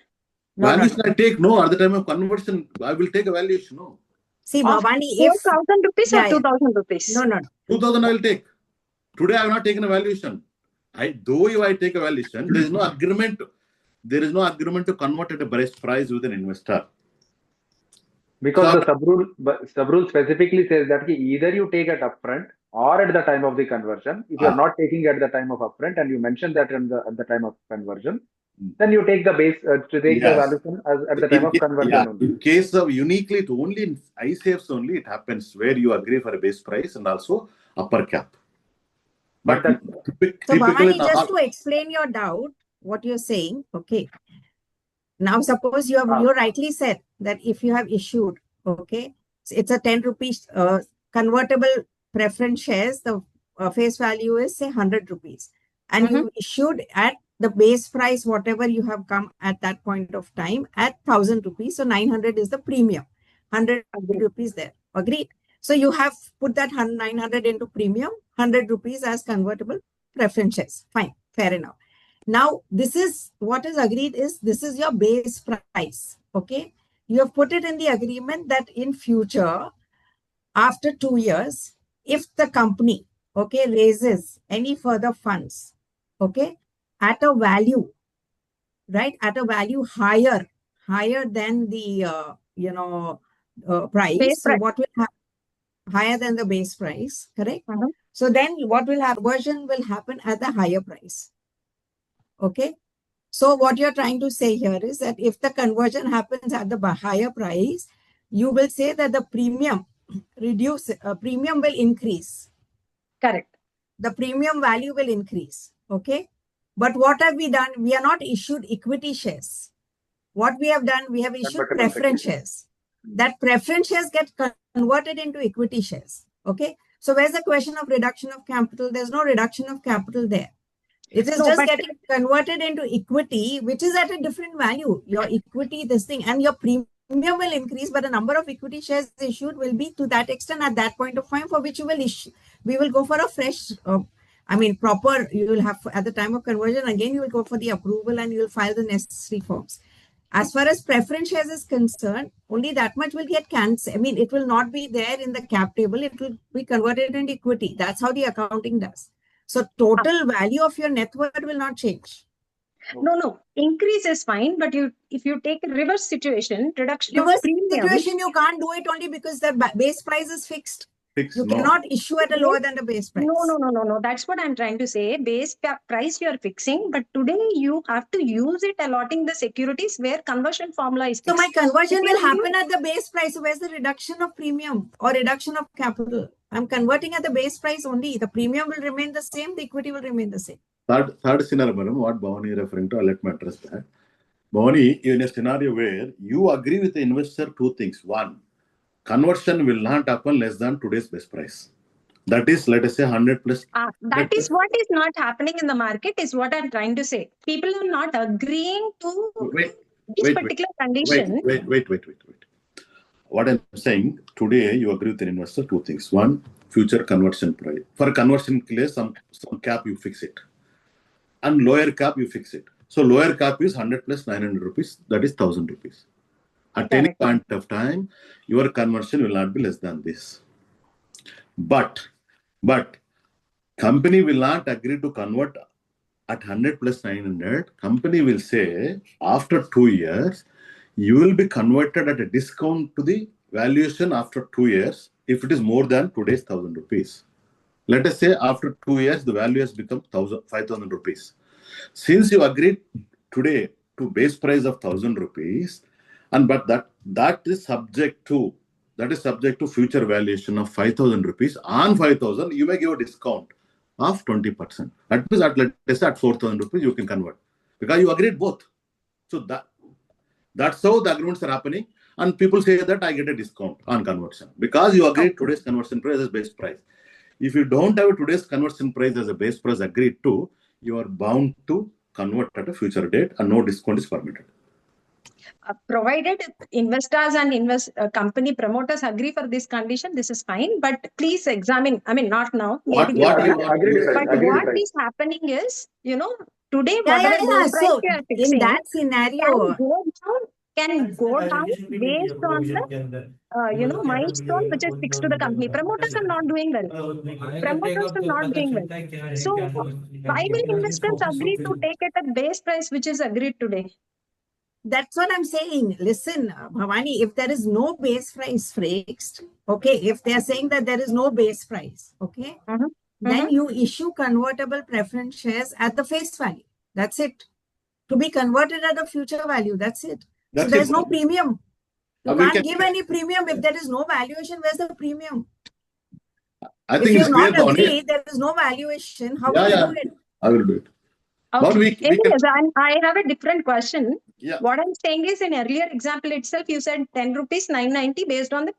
Valuation I take, no, at the time of conversion, I will take a valuation, no. See, Of Bhavani, if 4,000 rupees Yeah, or 2,000 rupees? no. 2,000 I will take. Today I have not taken a valuation. Though if I take a valuation, there is no agreement. There is no agreement to convert at a best price with an investor. Because So- the sub-rule specifically says that either you take it upfront or at the time of the conversion. If you are not taking at the time of upfront, and you mentioned that at the time of conversion, then you take the base to take the valuation at the time of conversion only. In case of uniquely, to only in ISAFs only it happens where you agree for a base price and also upper cap. But So Bhavani, just to explain your doubt, what you're saying, okay. Now suppose you rightly said that if you have issued, okay, so it's a 10 rupees convertible preference shares, the face value is say 100 rupees. And you issued at the base price, whatever you have come at that point of time, at 1,000 rupees. So 900 is the premium, 100 rupees there. Agreed? So you have put that 900 into premium, 100 rupees as convertible preference shares. Fine, fair enough. Now, this is what is agreed is this is your base price. Okay. You have put it in the agreement that in future, after 2 years, if the company, okay, raises any further funds, okay, at a value, right, at a value higher than the, price. Base So price. what will happen? Higher than the base price, correct? So then what will happen? Conversion will happen at the higher price. Okay. So what you're trying to say here is that if the conversion happens at the higher price, you will say that the premium premium will increase. Correct. The premium value will increase. Okay. But what have we done? We are not issued equity shares. What we have done, we have issued preference shares. That preference shares get converted into equity shares. Okay. So where's the question of reduction of capital? There's no reduction of capital there. It is just getting converted into equity, which is at a different value. Your equity, this thing, and your premium will increase, but the number of equity shares issued will be to that extent at that point of time, for which you will issue. We will go for a fresh, proper, you will have, at the time of conversion, again, you will go for the approval and you will file the necessary forms. As far as preference shares is concerned, only that much will get cancelled. I mean, it will not be there in the cap table. It will be converted into equity. That's how the accounting does. So total value of your net worth will not change. No. Increase is fine, but if you take a reverse situation, reduction of premium. Situation, you can't do it only because the base price is fixed. You cannot issue at a lower than the base price. No. That's what I'm trying to say. Base price you are fixing, but today you have to use it allotting the securities where conversion formula is fixed. So my conversion will happen at the base price. So where's the reduction of premium or reduction of capital? I'm converting at the base price only. The premium will remain the same. The equity will remain the same. Third scenario, madam, what Bhavani is referring to, let me address that. Bhavani, in a scenario where you agree with the investor two things. One, conversion will not happen less than today's best price. That is, let us say 100 plus. That is what is not happening in the market, is what I'm trying to say. People are not agreeing to this particular condition. Wait. What I'm saying, today you agree with an investor two things. One, future conversion price. For conversion case, some cap you fix it. And lower cap you fix it. So lower cap is 100 plus 900 rupees. That is 1,000 rupees. At any point of time, your conversion will not be less than this. But company will not agree to convert at 100 plus 900. Company will say after 2 years, you will be converted at a discount to the valuation after 2 years if it is more than today's 1,000 rupees. Let us say after 2 years, the value has become 5,000 rupees. Since you agreed today to base price of 1,000 rupees, but that is subject to future valuation of 5,000 rupees. On 5,000, you may give a discount of 20%. That means at 4,000 rupees, you can convert because you agreed both. So that's how the agreements are happening. And people say that I get a discount on conversion because you agreed today's conversion price as base price. If you don't have today's conversion price as a base price agreed to, you are bound to convert at a future date and no discount is permitted. Provided investors and company promoters agree for this condition, this is fine. But please examine. I mean, not now. Maybe What later. Agreed, right? But Agreed, what right? is happening is, today Yeah, whatever yeah. base price So you are in fixing that scenario, can go down based on the milestone which is fixed to the company. Promoters are not doing well. Promoters are not doing well. So why will investors agree to take at a base price which is agreed today? that's what I'm saying. Listen, Bhavani, if there is no base price fixed, okay, if they are saying that there is no base price, okay, then you issue convertible preference shares at the face value. That's it. To be converted at a future value. That's it. So That's there's it. no premium. You We can't can- give any premium if there is no valuation. Where's the premium? I If think you it's have clear, not Bhavani. agreed, there is no valuation. How Yeah, will you yeah. do it? I will do it. But Okay. we can. Anyways, I have a different question. Yeah. What I'm saying is, in earlier example itself, you said 10 rupees 990 based on the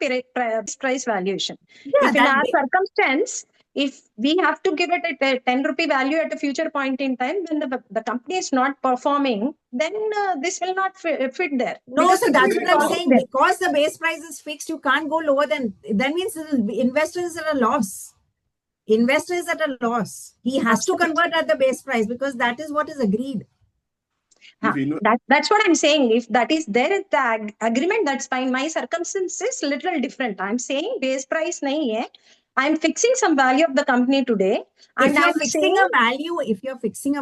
price valuation. Yeah, If in our circumstance, if we have to give it a 10 rupee value at a future point in time, when the company is not performing, then this will not fit there. No, Because so it that's will what be I'm cost saying. there. Because the base price is fixed, you can't go lower than that means the investor is at a loss. Investor is at a loss. He has to convert at the base price because that is what is agreed. That's what I'm saying. If that is there in the agreement, that's fine. My circumstance is little different. I'm saying base price nahi hai. I'm fixing some value of the company today. And If you're I'm fixing saying, a value, if you're fixing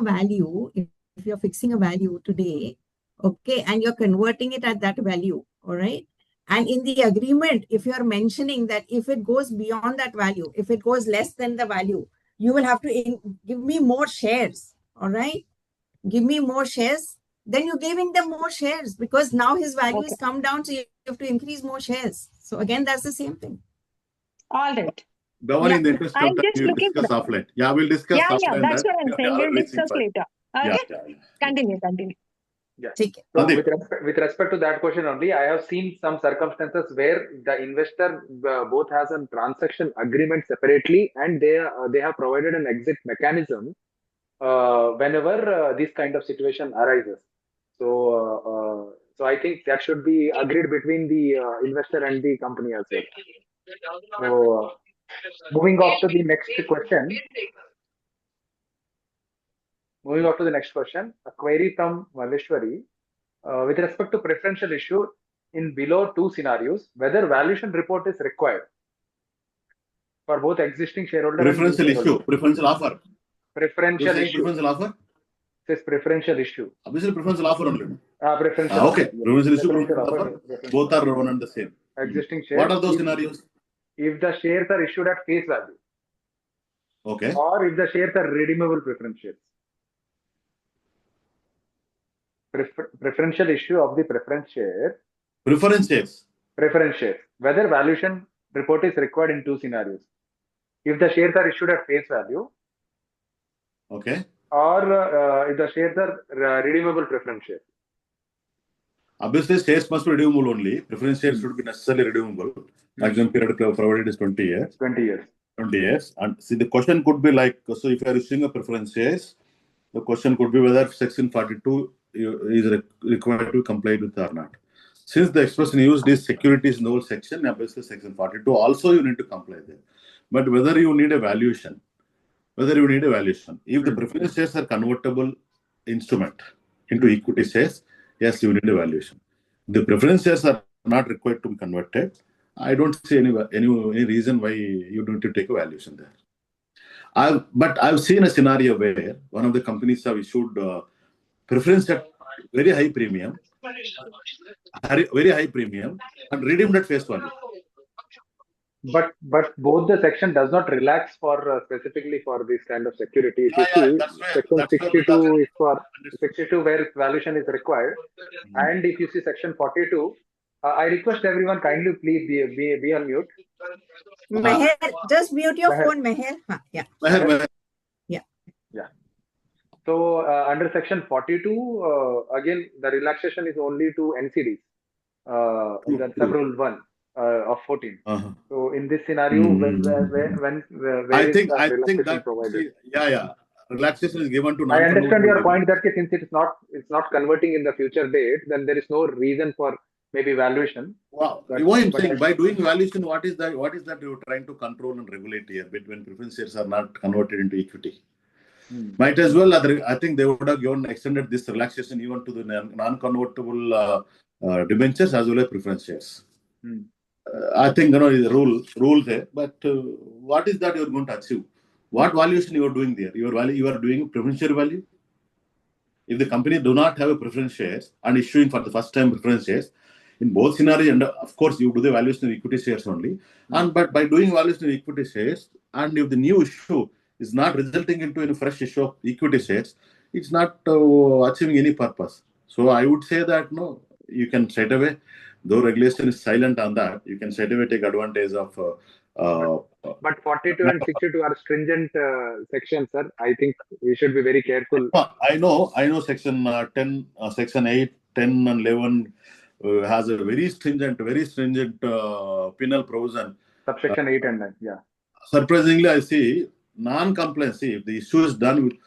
a value today, okay, and you're converting it at that value, all right. And in the agreement, if you're mentioning that if it goes beyond that value, if it goes less than the value, you will have to give me more shares, all right. Give me more shares. Then you're giving them more shares because now his value has come down, so you have to increase more shares. So again, that's the same thing. all right. Bhavani, in the interest of I'm time, just we'll looking discuss for offline. Yeah, we'll discuss offline. that's what I'm saying. We'll discuss later. Okay? Yeah. Continue. Yeah. Take it. So Sandeep. with respect to that question only, I have seen some circumstances where the investor both has a transaction agreement separately, and they have provided an exit mechanism whenever this kind of situation arises. So I think that should be agreed between the investor and the company as well. So moving off to the next question. Moving on to the next question, a query from Maleshwari. With respect to preferential issue in below two scenarios, whether valuation report is required for both existing shareholder Preferential and new issue, preferential offer. Preferential You issue. preferential offer? Says preferential issue. Obviously, preferential offer only. Preferential. Okay. Preferential issue, preferential offer. offer. Both are one and the same. Existing shares. What are those scenarios? If the shares are issued at face value. Okay. Or if the shares are redeemable preference shares. Preferential issue of the preference share. Preference shares. Preference shares. Whether valuation report is required in two scenarios. If the shares are issued at face value. Okay. Or if the shares are redeemable preference shares. Obviously, shares must be redeemable only. Preference shares should be necessarily redeemable. Maximum period provided is 20 years. 20 years. 20 years. And see, the question could be like, so if you are issuing a preference shares, the question could be whether Section 42 is required to comply with or not. Since the expression used is securities in the whole section, obviously Section 42 also you need to comply there. But whether you need a valuation, if the preference shares are convertible instrument into equity shares, yes, you need a valuation. The preference shares are not required to be converted. I don't see any reason why you need to take a valuation there. But I've seen a scenario where one of the companies have issued preference at very high premium, and redeemed at face value. But both the section does not relax for specifically for this kind of security. If you see, Section 62 is for 62 where valuation is required, and if you see Section 42, I request everyone kindly please be on mute. Meher, just mute your phone, Meher. Yeah. Meher. Yeah. So under Section 42, again the relaxation is only to NCDs. The sub-rule 1 of 14. So in this scenario, when I think relaxation provided? yeah. relaxation is given to I understand non-convertible your point debentures. that since it's not converting in the future date, then there is no reason for maybe valuation. Wow. But What I'm but saying, by doing valuation, what is that? What is that you're trying to control and regulate here? When preference shares are not converted into equity, might as well. I think they would have given extended this relaxation even to the non-convertible debentures as well as preference shares. I think the rule there. But what is that you're going to achieve? What valuation you are doing there? You are doing preferential value. If the company do not have a preference shares and issuing for the first time preference shares, in both scenarios, and of course you do the valuation of equity shares only. But by doing valuation of equity shares, and if the new issue is not resulting into any fresh issue of equity shares, it's not achieving any purpose. So I would say that no, you can straight away, though regulation is silent on that, you can straight away take advantage of. But 42 and 62 are stringent sections, sir. I think we should be very careful. I know section 10, section 8, 10 and 11 has a very stringent penal provision. Subsection 8 and 9, yeah. Surprisingly, I see non-compliance. See, if the issue is done with,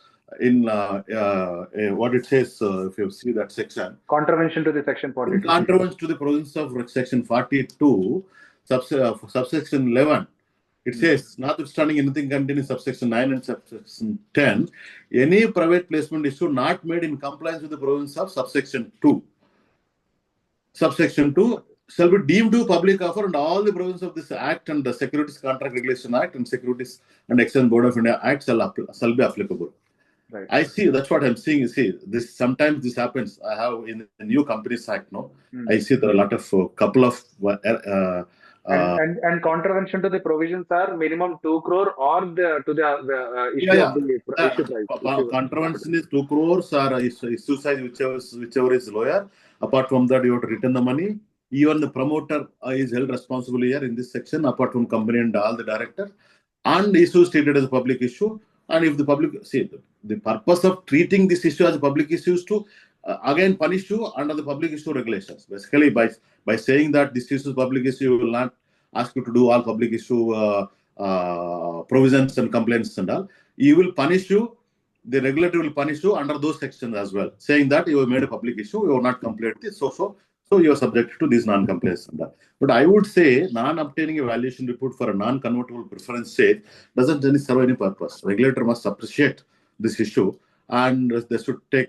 in what it says, if you see that section. Contravention to the section 42. Contravention to the provisions of section 42, subsection 11. It says, notwithstanding anything contained in subsection 9 and subsection 10, any private placement issue not made in compliance with the provisions of subsection 2. Subsection 2 shall be deemed to public offer, and all the provisions of this Act and the Securities Contract Regulation Act and Securities and Exchange Board of India Act shall be applicable. Right. I see, that's what I'm seeing. You see, sometimes this happens. I have in the New Companies Act, I see there are a lot of couple of and contravention to the provisions are minimum 2 crore or to the issue of the issue price. Contravention is 2 crores or issue size, whichever is lower. Apart from that, you have to return the money. Even the promoter is held responsible here in this section, apart from company and all the directors. And issue stated as a public issue. And if the public, see, the purpose of treating this issue as a public issue is to again punish you under the public issue regulations. Basically, by saying that this issue is public issue, will not ask you to do all public issue provisions and complaints and all. You will punish you. The regulator will punish you under those sections as well, saying that you have made a public issue, you have not completed this, so you are subject to these non-compliance. But I would say non-obtaining a valuation report for a non-convertible preference share doesn't serve any purpose. Regulator must appreciate this issue, and they should take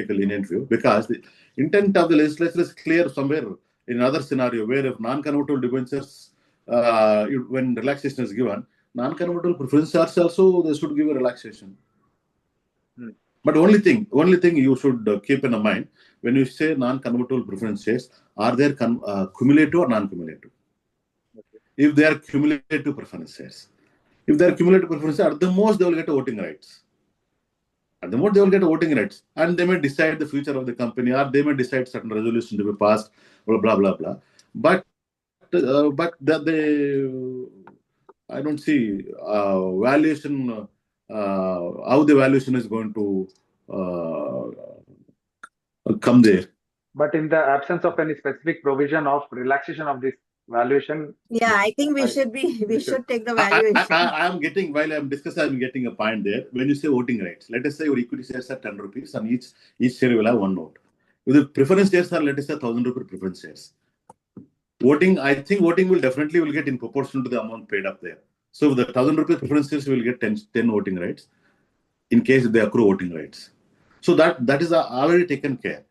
a lenient view, because the intent of the legislature is clear somewhere in another scenario where if non-convertible debentures, when relaxation is given, non-convertible preference shares also they should give a relaxation. But only thing you should keep in mind when you say non-convertible preference shares, are they cumulative or non-cumulative? Okay. If they are cumulative preference shares, at the most they will get voting rights. And they may decide the future of the company, or they may decide certain resolution to be passed, blah blah blah. But that I don't see valuation. How the valuation is going to come there. But in the absence of any specific provision of relaxation of this valuation, I think we should take the valuation. I am getting, while I am discussing, I am getting a point there. When you say voting rights, let us say your equity shares are 10 rupees and each share will have one note. If the preference shares are, let us say, 1,000 rupee preference shares. I think voting will definitely get in proportion to the amount paid up there. So the 1,000 rupee preference shares will get 10 voting rights in case they accrue voting rights. So that is already taken care.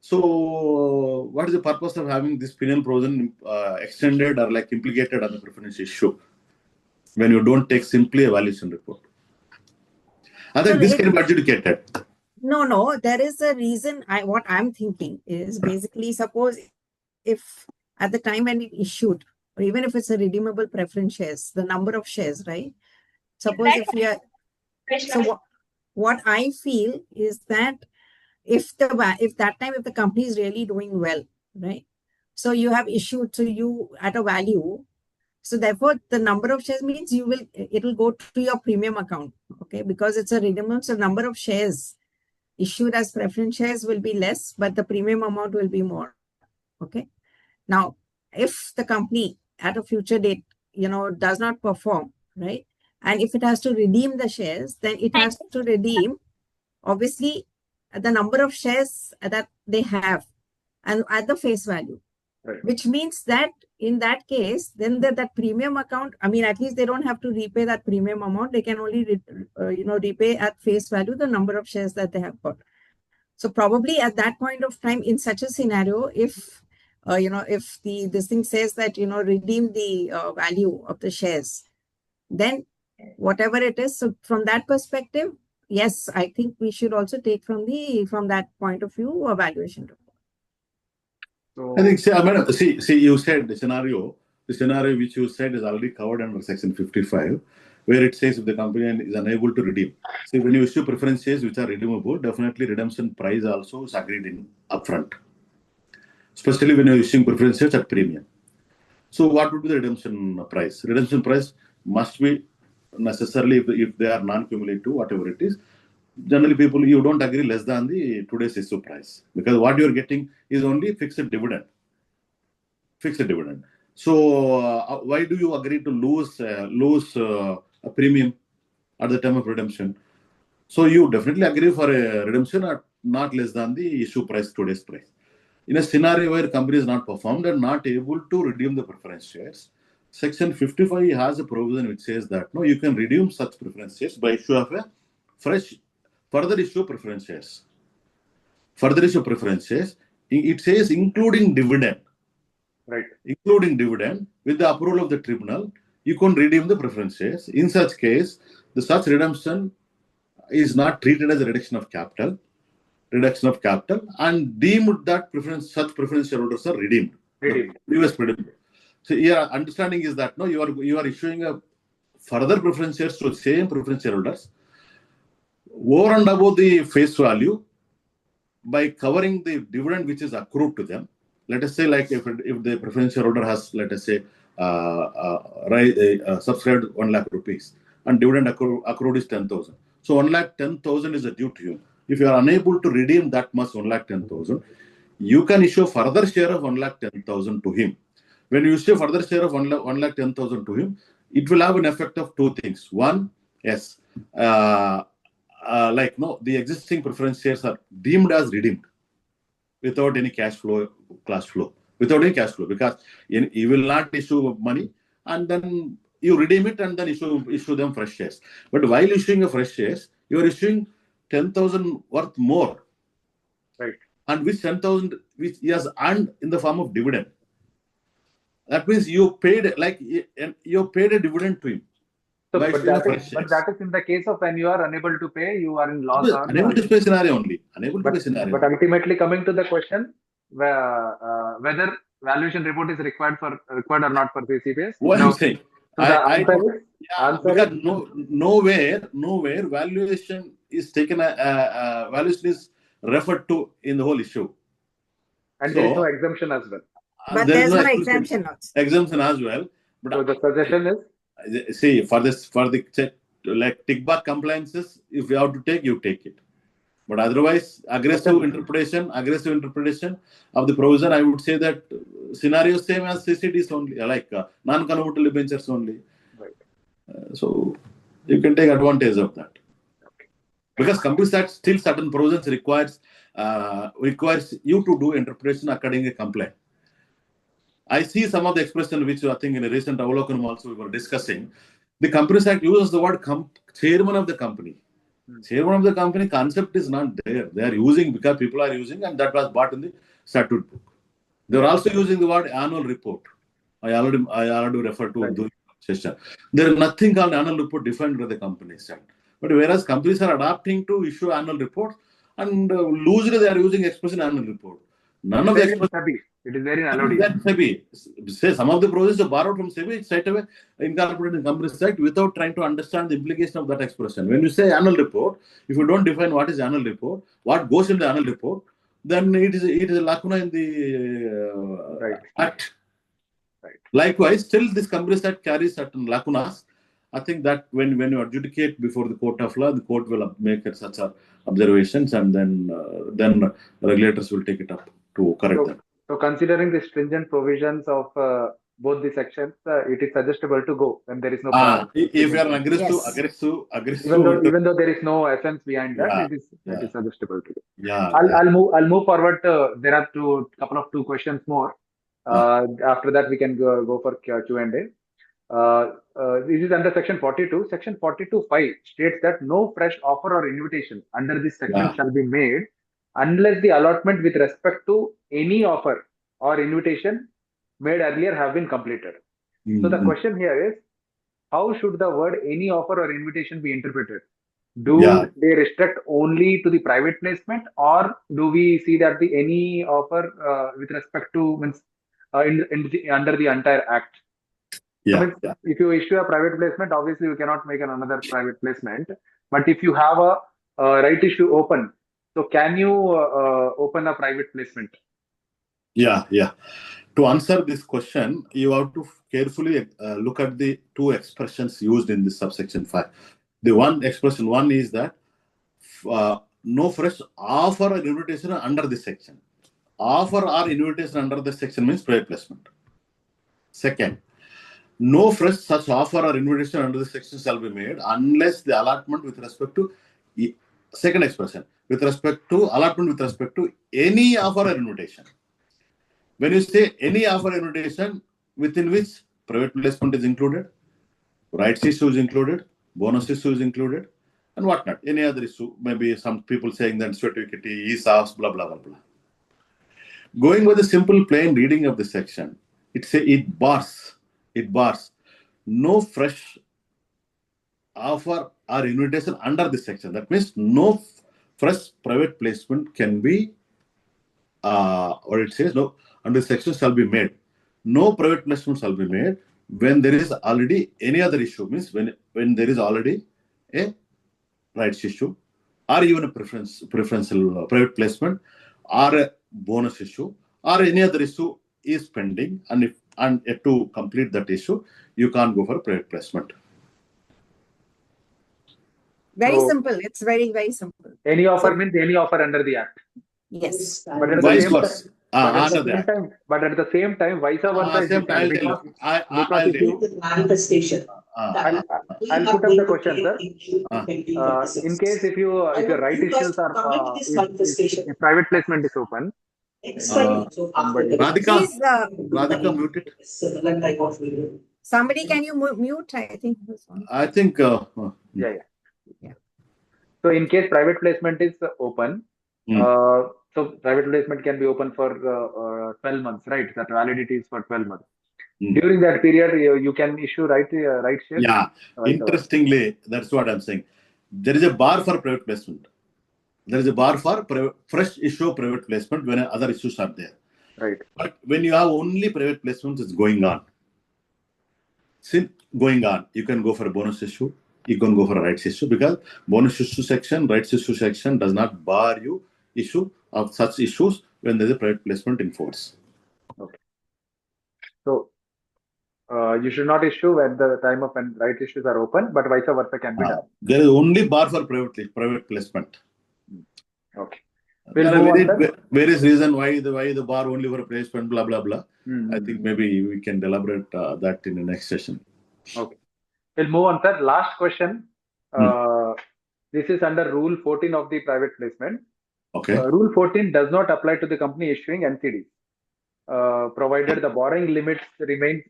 So what is the purpose of having this penal provision extended or like implicated on the preference issue when you don't take simply a valuation report? I think this can be adjudicated. No, there is a reason. What I'm thinking is basically, suppose if at the time when it issued, or even if it's a redeemable preference shares, the number of shares, right? Suppose if we are, so what I feel is that if the company is really doing well, right? So you have issued, so you at a value. So therefore, the number of shares means it will go to your premium account, okay? Because it's a redeemable, so number of shares issued as preference shares will be less, but the premium amount will be more, okay? Now, if the company at a future date, does not perform, right? And if it has to redeem the shares, then it has to redeem, obviously, the number of shares that they have and at the face value. Right. Which means that in that case, then that premium account, I mean, at least they don't have to repay that premium amount. They can only, repay at face value the number of shares that they have got. So probably at that point of time, in such a scenario, if if this thing says that redeem the value of the shares, then whatever it is. So from that perspective, yes, I think we should also take from that point of view a valuation report. So I think, see, you said the scenario which you said is already covered under Section 55, where it says if the company is unable to redeem. See, when you issue preference shares which are redeemable, definitely redemption price also is agreed in upfront, especially when you're issuing preference shares at premium. So what would be the redemption price? Redemption price must be necessarily, if they are non-cumulative, whatever it is, generally people, you don't agree less than the today's issue price, because what you're getting is only fixed dividend. So why do you agree to lose a premium at the time of redemption? So you definitely agree for a redemption at not less than the issue price, today's price. In a scenario where company is not performed and not able to redeem the preference shares, Section 55 has a provision which says that no, you can redeem such preference shares by issue of a further issue preference shares. Further issue preference shares, it says including dividend. right. Including dividend, with the approval of the tribunal, you can redeem the preference shares. In such case, such redemption is not treated as a reduction of capital, and deemed that such preference shareholders are redeemed. Previous redeemed. So your understanding is that no, you are issuing a further preference shares to the same preference shareholders over and above the face value by covering the dividend which is accrued to them. Let us say, like if the preference shareholder has, let us say, subscribed 1 lakh rupees and dividend accrued is 10,000. So 1,10,000 is due to you. If you are unable to redeem that much 1,10,000, you can issue further share of 1,10,000 to him. When you issue further share of 1,10,000 to him, it will have an effect of two things. One, yes, the existing preference shares are deemed as redeemed without any cash flow, because you will not issue money and then you redeem it and then issue them fresh shares. But while issuing a fresh shares, you are issuing 10,000 worth more, Right. And which 10,000 which he has earned in the form of dividend. That means you paid a dividend to him. So, but that is in the case of when you are unable to pay, you are in loss. Unable to pay scenario only. But ultimately, coming to the question, whether valuation report is required or not for CCPS. What I'm saying. So the answer is nowhere valuation is taken. Valuation is referred to in the whole issue. And there is no exemption as well. But there's no exemption also. Exemption as well. But so the suggestion is, see, for the check, like tick box compliances, if you have to take, you take it. But otherwise, aggressive interpretation of the provision, I would say that scenario same as CCDs only, like non-convertible debentures only. Right. So you can take advantage of that. Because Companies Act still certain provisions requires you to do interpretation according to complaint. I see some of the expression which I think in a recent Allotment also we were discussing. The Companies Act uses the word chairman of the company. Chairman of the company concept is not there. They are using because people are using, and that was brought in the statute book. They are also using the word annual report. I already referred to the session. There is nothing called annual report defined by the Companies Act. But whereas companies are adapting to issue annual reports, and loosely they are using expression annual report. None of the expression. It is very allowed. Say some of the provisions are borrowed from SEBI, straight away incorporated in Companies Act without trying to understand the implication of that expression. When you say annual report, if you don't define what is annual report, what goes in the annual report, then it is a lacuna in the Act. Right. Likewise, still this Companies Act carries certain lacunas. I think that when you adjudicate before the court of law, the court will make such observations, and then regulators will take it up to correct them. So considering the stringent provisions of both the sections, it is suggestible to go when there is no If you are an Yes. aggressive, even though there is no essence behind that, yeah, it is suggestible to go. yeah, I'll move forward. There are couple of two questions more. After that, we can go for Q&A. This is under section 42. Section 42(5) states that no fresh offer or invitation under this section Yeah. shall be made unless the allotment with respect to any offer or invitation made earlier have been completed. So the question here is, how should the word any offer or invitation be interpreted? Do Yeah. they restrict only to the private placement, or do we see that the any offer with respect to means under the entire act? So Yeah. means if you issue a private placement, obviously you cannot make another private placement. But if you have a right issue open, so can you open a private placement? Yeah. To answer this question, you have to carefully look at the two expressions used in this subsection 5. The one is that no fresh offer or invitation under this section. Offer or invitation under this section means private placement. Second, no fresh such offer or invitation under this section shall be made unless the allotment with respect to second expression with respect to allotment with respect to any offer or invitation. When you say any offer or invitation, within which private placement is included, rights issue is included, bonus issue is included, and whatnot. Any other issue, maybe some people saying that certificate, ESOPs, blah, blah, blah, blah. Going with the simple plain reading of the section, it bars no fresh offer or invitation under this section. That means no fresh private placement can be, or it says no, under section shall be made. No private placement shall be made when there is already any other issue, means when there is already a rights issue, or even a preferential private placement, or a bonus issue, or any other issue is pending, and to complete that issue, you can't go for private placement. Very simple. It's very, very simple. Any offer means any offer under the act. Yes. But at Vice the same versa. time, but at the same time, vice versa is different because if you manifestation. I'll put up the question, sir. In case if your right issues are if private placement is open. Radhika, Please, Radhika, mute it. somebody, can you mute? I think this one. I think. Yeah. So in case private placement is open, so private placement can be open for 12 months, right? That validity is for 12 months. During that period, you can issue right shares. Yeah. Interestingly, that's what I'm saying. There is a bar for private placement. There is a bar for fresh issue of private placement when other issues are there. Right. But when you have only private placements, it's going on. Since going on, you can go for a bonus issue. You can go for a rights issue, because bonus issue section, rights issue section does not bar you issue of such issues when there is a private placement in force. Okay. So you should not issue at the time of when right issues are open, but vice versa can be done. There is only bar for private placement. Okay. Various reason why the bar only for placement, blah blah blah. I think maybe we can elaborate that in the next session. Okay. We'll move on, sir. Last question. This is under Rule 14 of the private placement. Okay. Rule 14 does not apply to the company issuing NCDs, provided the borrowing limits remain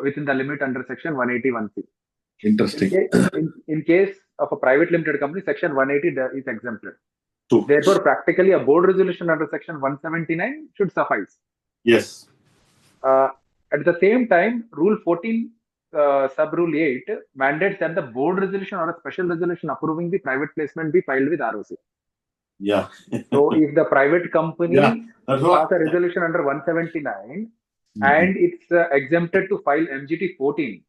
within the limit under Section 181C. Interesting. In case of a private limited company, Section 180 is exempted. True. Therefore, practically a board resolution under Section 179 should suffice. Yes. At the same time, Rule 14 sub-rule 8 mandates that the board resolution or a special resolution approving the private placement be filed with ROC. Yeah. So if the private company pass a resolution under 179 and it's exempted to file MGT 14,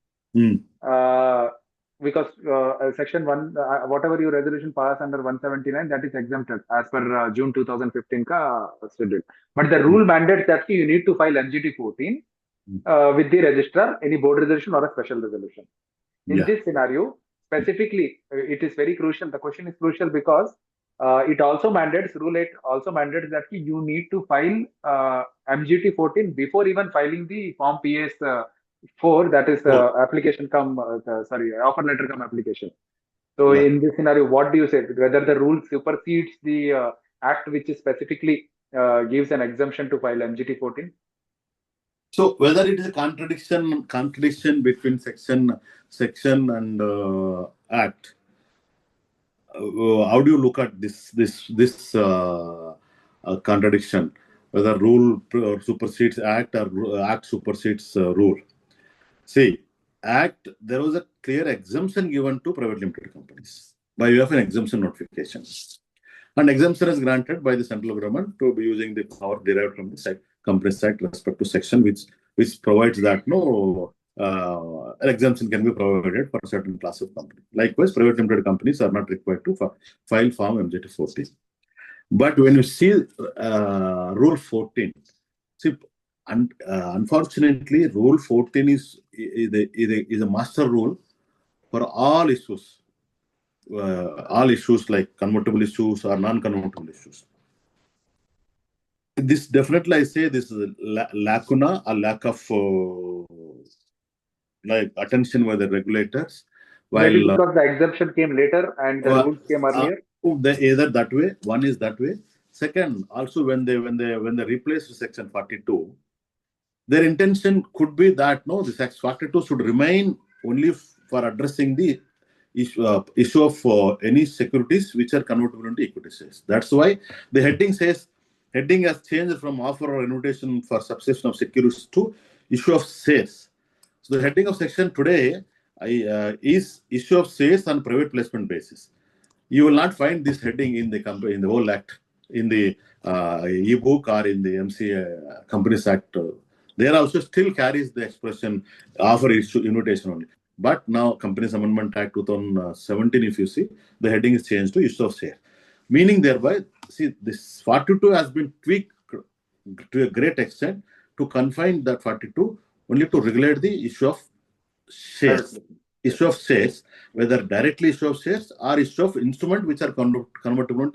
because Section 1, whatever your resolution pass under 179, that is exempted as per June 2015 schedule. But the rule mandates that you need to file MGT 14 with the registrar, any board resolution or a special resolution. In this scenario, specifically, it is very crucial. The question is crucial because it also mandates, Rule 8 also mandates that you need to file MGT 14 before even filing the Form PS 4, that is Four. application come, offer letter come application. So Yeah. in this scenario, what do you say? Whether the rule supersedes the act which is specifically gives an exemption to file MGT 14? So whether it is a contradiction between section and act, how do you look at this contradiction? Whether rule supersedes act or act supersedes rule? See, act, there was a clear exemption given to private limited companies by way of an exemption notification. And exemption is granted by the central government to be using the power derived from the Companies Act respect to section which provides that no an exemption can be provided for a certain class of company. Likewise, private limited companies are not required to file Form MJT 14. But when you see Rule 14, see, unfortunately, Rule 14 is a master rule for all issues like convertible issues or non-convertible issues. This definitely, I say, this is a lacuna, a lack of like attention by the regulators. Maybe While because the exemption came later and the rules came earlier. Either that way, one is that way. Second, also when they replaced Section 42, their intention could be that no, the Section 42 should remain only for addressing the issue of any securities which are convertible into equity shares. That's why the heading has changed from offer or invitation for subscription of securities to issue of shares. So the heading of section today is issue of shares on private placement basis. You will not find this heading in the whole act, in the e-book or in the MCA Companies Act. There also still carries the expression offer issue invitation only. But now Companies Amendment Act 2017, if you see, the heading is changed to issue of share. Meaning thereby, see, this 42 has been tweaked to a great extent to confine that 42 only to regulate the issue of shares. Issue of shares, whether directly issue of shares or issue of instrument which are convertible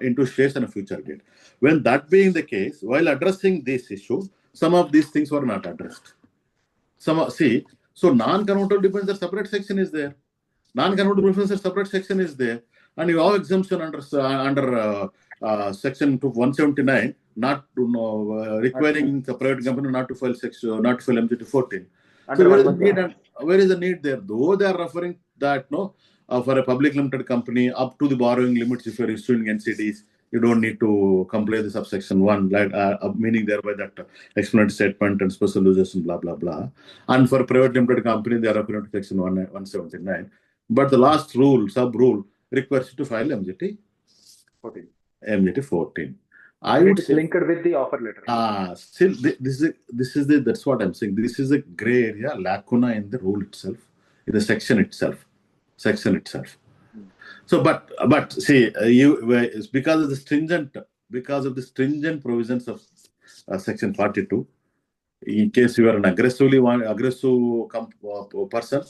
into shares on a future date. When that being the case, while addressing this issue, some of these things were not addressed. So non-convertible debentures separate section is there. Non-convertible debentures separate section is there, and you have exemption under section 179, not to requiring the private company not to file MGT 14. So where is the need there? Though they are referring that for a public limited company up to the borrowing limits, if you are issuing NCDs, you don't need to comply the subsection 1, like meaning thereby that explanatory statement and special legislation, blah blah blah. And for private limited company, they are referring to section 179. But the last rule, sub rule, requires you to file MGT 14. MGT 14. I would say linked with the offer letter. Still, that's what I'm saying. This is a gray area, lacuna in the rule itself, in the section itself. So, but see, it's because of the stringent provisions of section 42. In case you are an aggressive person,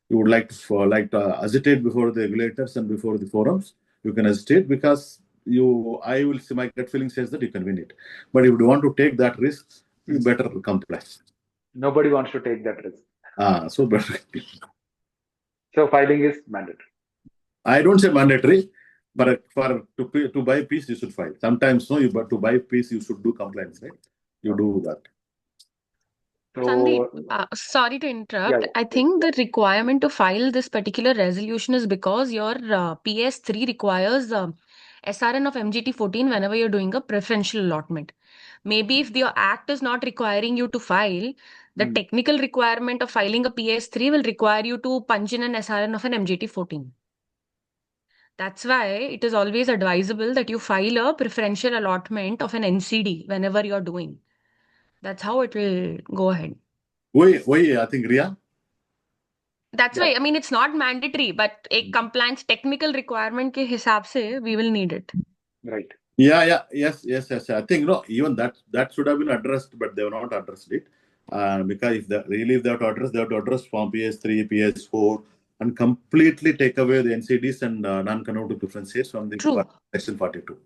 you would like to hesitate before the regulators and before the forums, you can hesitate because I will see, my gut feeling says that you can win it. But if you want to take that risk, you better comply. Nobody wants to take that risk. So better. So filing is mandatory. I don't say mandatory, but to buy peace, you should file. Sometimes but to buy peace, you should do compliance, right? You do that. So, Sandeep, sorry to interrupt. yeah. I think the requirement to file this particular resolution is because your PS3 requires SRN of MGT 14 whenever you're doing a preferential allotment. Maybe if the act is not requiring you to file, the technical requirement of filing a PS3 will require you to punch in an SRN of an MGT 14. That's why it is always advisable that you file a preferential allotment of an NCD whenever you're doing. That's how it will go ahead. Why, I think, Ria? That's why, I mean, it's not mandatory, but a compliance technical requirement ke hisab se, we will need it. Right. Yes. I think even that should have been addressed, but they have not addressed it. Because if they have to address Form PS3, PS4, and completely take away the NCDs and non-convertible preference shares from the section 42.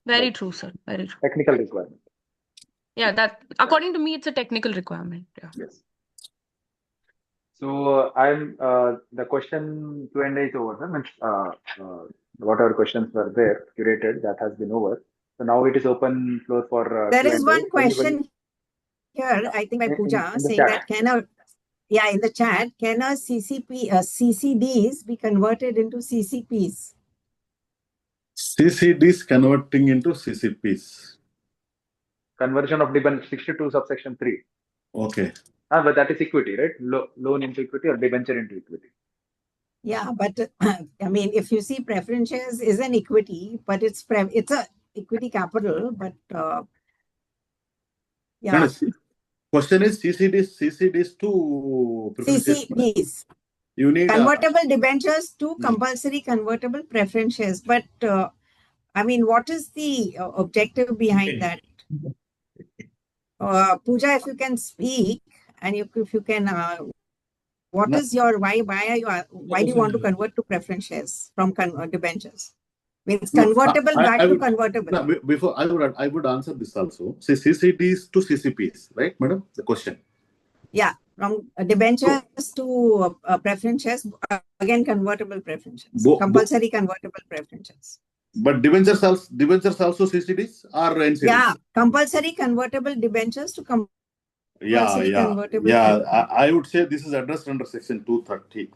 Very true, sir. Very true. Technical requirement. Yeah, that according to me, it's a technical requirement. Yeah. Yes. So the question Q&A is over. Sir. Means, whatever questions were there curated, that has been over. So now it is open floor for There Q&A. is one Anybody question here, I think by Pooja, in the saying chat. that in the chat, can a CCDs be converted into CCPs? CCDs converting into CCPs. Conversion of debenture 62 subsection 3. Okay. But that is equity, right? Loan into equity or debenture into equity. Yeah, but I mean, if you see preference shares is an equity, but it's a equity capital, but yeah, And question is CCDs to preference shares. CCDs. You need Convertible debentures to compulsory convertible preference shares. But I mean, what is the objective behind that? Pooja, if you can speak, and if you can, what is your why do you want to convert to preference shares from debentures? Means convertible back to convertible. No, before I would answer this also. Say CCDs to CCPs, right, madam? The question. Yeah, from debentures to preference shares, again convertible preference shares, compulsory convertible preference shares. But debentures also CCDs or NCDs? Yeah, compulsory convertible debentures to compulsory convertible. I would say this is addressed under section 230.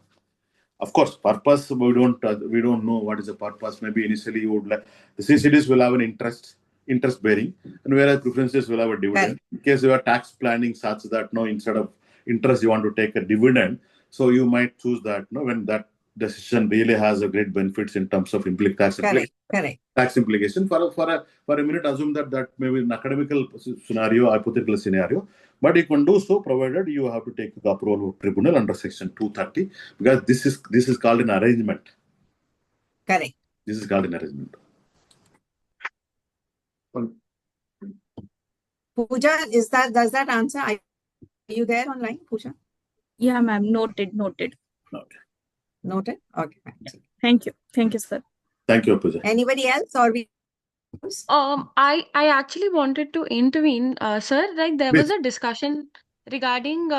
Of course, purpose we don't know what is the purpose. Maybe initially you would like the CCDs will have an interest bearing, and whereas preferences will have a dividend. In case you are tax planning such that no, instead of interest you want to take a dividend, so you might choose that when that decision really has a great benefits in terms of tax implication. For a minute, assume that maybe an academical scenario, hypothetical scenario, but you can do so provided you have to take the approval of tribunal under section 230, because this is called an arrangement. Correct. This is called an arrangement. Pooja, does that answer? Are you there online, Pooja? Yeah, ma'am. Noted. Noted? Okay. Thank you. Thank you, sir. Thank you, Pooja. Anybody else or I actually wanted to intervene, sir. Like there was a discussion regarding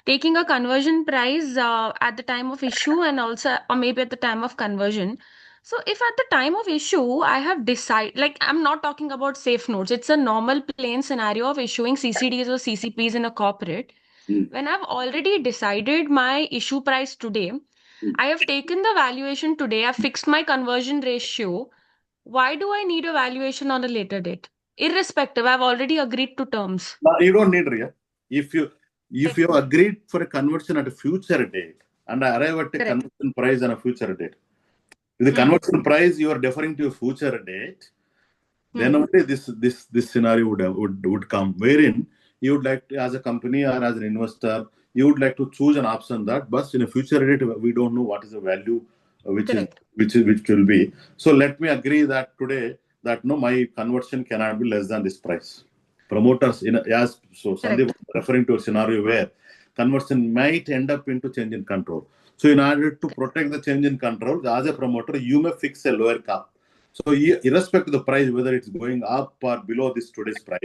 taking a conversion price at the time of issue and also or maybe at the time of conversion. So if at the time of issue I have decided, like I'm not talking about safe notes, it's a normal plain scenario of issuing CCDs or CCPs in a corporate. When I've already decided my issue price today, I have taken the valuation today, I've fixed my conversion ratio. Why do I need a valuation on a later date? Irrespective, I've already agreed to terms. No, you don't need Ria. If you have agreed for a conversion at a future date and arrive at a conversion price on a future date, if the conversion price you are deferring to a future date, then only this scenario would come, wherein you would like to, as a company or as an investor, you would like to choose an option that, but in a future date we don't know what is the value which will be. So let me agree that today that no, my conversion cannot be less than this price. Promoters Sandeep was referring to a scenario where conversion might end up into change in control. So in order to protect the change in control, as a promoter, you may fix a lower cap. So irrespective of the price, whether it's going up or below this today's price,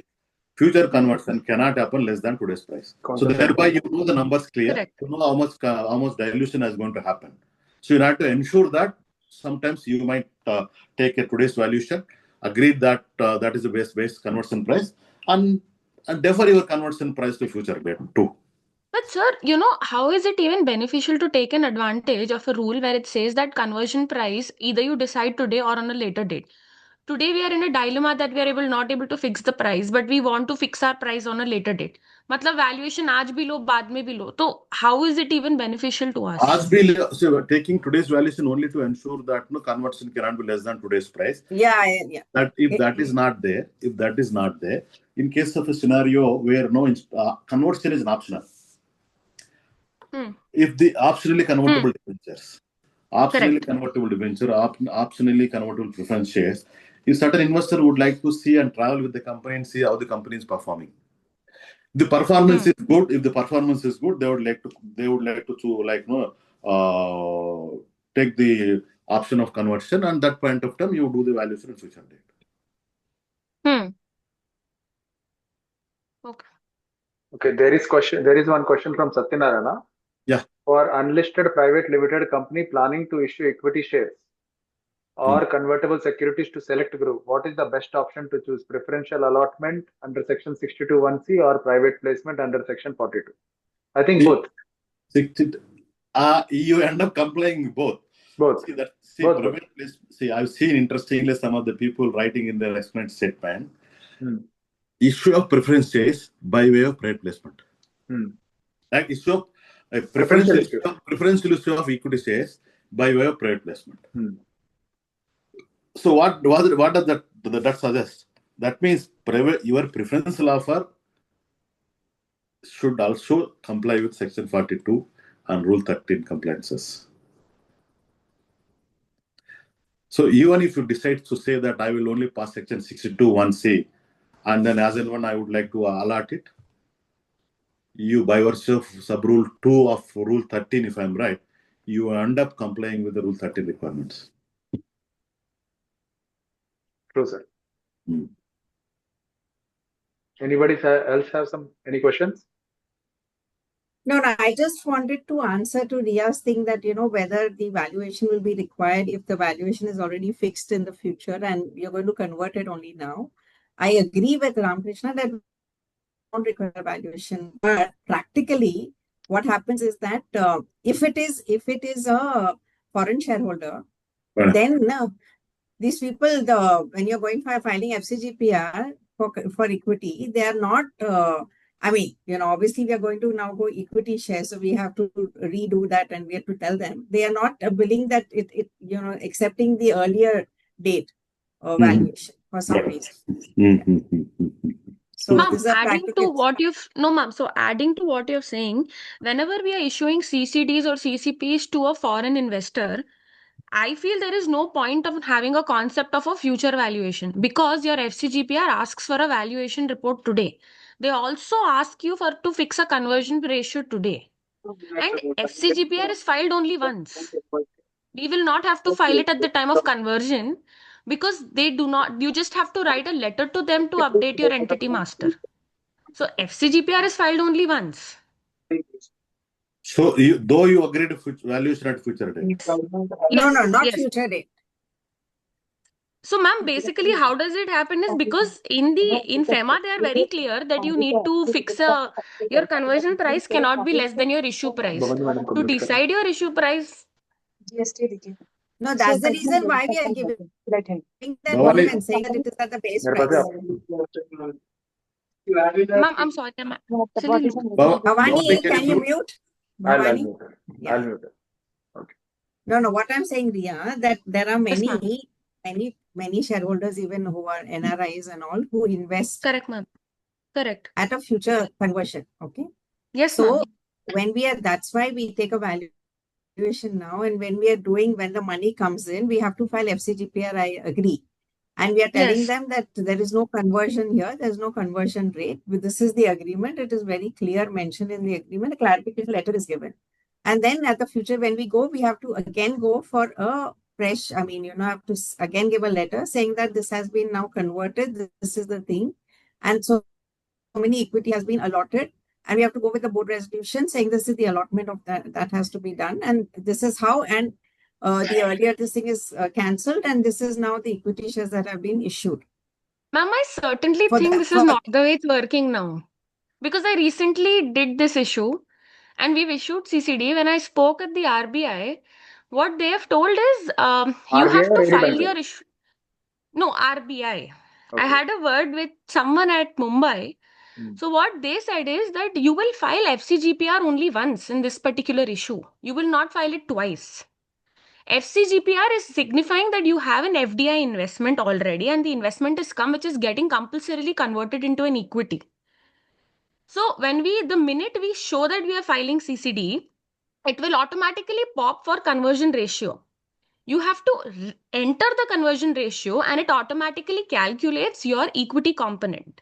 future conversion cannot happen less than today's price. So thereby you know the numbers clear, you know how much dilution is going to happen. So you have to ensure that sometimes you might take a today's valuation, agree that that is the base conversion price, and defer your conversion price to future date too. But sir, how is it even beneficial to take an advantage of a rule where it says that conversion price, either you decide today or on a later date? Today we are in a dilemma that we are not able to fix the price, but we want to fix our price on a later date. मतलब valuation आज भी लो, बाद में भी लो. So how is it even beneficial to us? So we're taking today's valuation only to ensure that no conversion cannot be less than today's price. Yeah. That if that is not there, in case of a scenario where no conversion is an optional, if the optionally convertible debentures, optionally convertible preference shares, if certain investor would like to see and travel with the company and see how the company is performing. The performance is good. If the performance is good, they would like to take the option of conversion, and that point of time you do the valuation in future date. Okay, there is one question from Satyanarayana. for unlisted private limited company planning to issue equity shares or convertible securities to select group, what is the best option to choose? Preferential allotment under section 62(1)(c) or private placement under section 42? I think both. You end up complying with both. Both. Both. I've seen interestingly some of the people writing in their explanatory statement, Hmm. issue of preference shares by way of private placement. Like issue of preferential issue of equity shares by way of private placement. So what does that suggest? That means your preferential offer should also comply with section 42 and rule 13 compliances. So even if you decide to say that I will only pass section 62(1)(c) and then as and when I would like to allot it, you by virtue of sub rule 2 of rule 13, if I'm right, you end up complying with the rule 13 requirements. True, sir. Anybody else have any questions? No, I just wanted to answer to Ria's thing that, whether the valuation will be required if the valuation is already fixed in the future and you're going to convert it only now. I agree with Ramakrishna that we don't require valuation, but practically what happens is that if it is a foreign shareholder, then these people, when you're going for filing FCGPR for equity, they are not. Obviously we are going to now go equity share, so we have to redo that, and we have to tell them they are not willing that it accepting the earlier date valuation for some reason. So Ma'am, this is a adding to what you're saying, whenever we are issuing CCDs or CCPs to a foreign investor, I feel there is no point of having a concept of a future valuation because your FCGPR asks for a valuation report today. They also ask you to fix a conversion ratio today. And FCGPR is filed only once. We will not have to file it at the time of conversion because you just have to write a letter to them to update your entity master. So FCGPR is filed only once. So though you agree to valuation at future date? No, not future date. So, ma'am, basically, how does it happen is because in FEMA, they are very clear that you need to fix your conversion price cannot be less than your issue price. To decide your issue price. No, that's the reason why we are giving that volume and saying that it is at the base price. Ma'am, I'm sorry. Bhavani, can you mute? I'll mute her. I'll mute her. Okay. No, what I'm saying, Ria, that there are many shareholders even who are NRIs and all who invest. Correct, ma'am. Correct. At a future conversion. Okay. Yes, so that's why we take a valuation now, and when the money comes in, we have to file FCGPR, I agree. And we are telling them that there is no conversion here, there's no conversion rate. This is the agreement. It is very clear mentioned in the agreement. A clarification letter is given. And then at the future, when we go, we have to again go for a fresh, have to again give a letter saying that this has been now converted. This is the thing. And so many equity has been allotted. And we have to go with the board resolution saying this is the allotment of that has to be done. And this is how, and the earlier this thing is cancelled, and this is now the equity shares that have been issued. Ma'am, I certainly think this is not the way it's working now. Because I recently did this issue and we've issued CCD. When I spoke at the RBI, what they have told is you have to file your issue. No, RBI. Okay. I had a word with someone at Mumbai. So what they said is that you will file FCGPR only once in this particular issue. You will not file it twice. FCGPR is signifying that you have an FDI investment already and the investment is which is getting compulsorily converted into an equity. So the minute we show that we are filing CCD, it will automatically pop for conversion ratio. You have to enter the conversion ratio and it automatically calculates your equity component.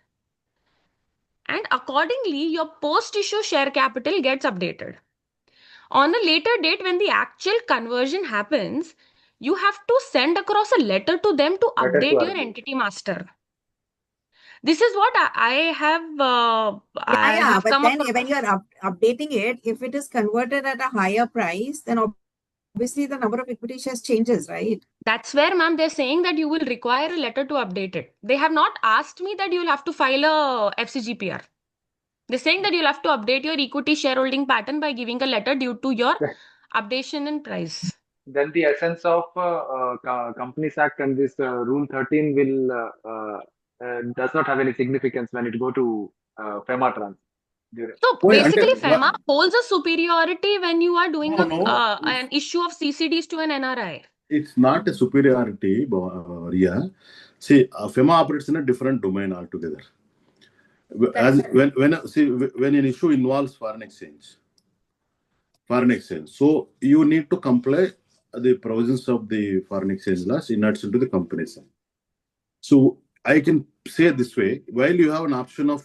And accordingly, your post-issue share capital gets updated. On a later date, when the actual conversion happens, you have to send across a letter to them to update your entity master. This is what I have But come then across. when you are updating it, if it is converted at a higher price, then obviously the number of equity shares changes, right? That's where, ma'am, they're saying that you will require a letter to update it. They have not asked me that you'll have to file a FCGPR. They're saying that you'll have to update your equity shareholding pattern by giving a letter due to your updation in price. Then the essence of Companies Act and this Rule 13 does not have any significance when it go to FEMA trans. So Why? basically, FEMA holds a superiority when you are doing No. an issue of CCDs to an NRI. It's not a superiority, Ria. See, FEMA operates in a different domain altogether. As when an issue involves foreign exchange, so you need to comply the provisions of the foreign exchange laws in addition to the Companies Act. So I can say this way: while you have an option of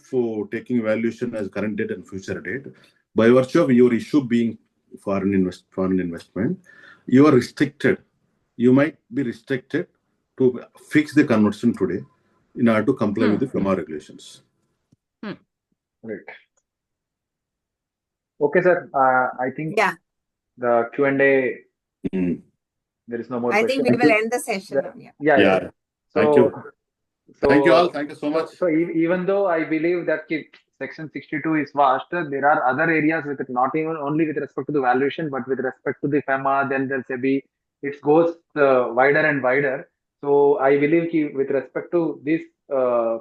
taking valuation as current date and future date, by virtue of your issue being foreign investment, you are restricted. You might be restricted to fix the conversion today in order to comply with the FEMA regulations. Right. Okay, sir. I think the Q&A, there is no more I question. think we will end the session. Yeah. Thank you. Thank you all. Thank you so much. So even though I believe that Section 62 is vast, there are other areas with it, not even only with respect to the valuation, but with respect to the FEMA, then the SEBI, it goes wider and wider. So I believe with respect to this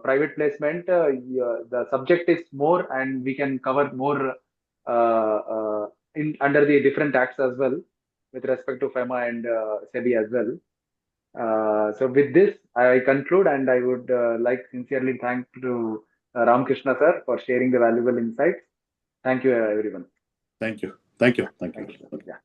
private placement, the subject is more, and we can cover more under the different acts as well, with respect to FEMA and SEBI as well. So with this, I conclude, and I would like sincerely thank to Ramkrishna sir for sharing the valuable insights. Thank you, everyone. Thank you. Thank you. Thank you. Yeah.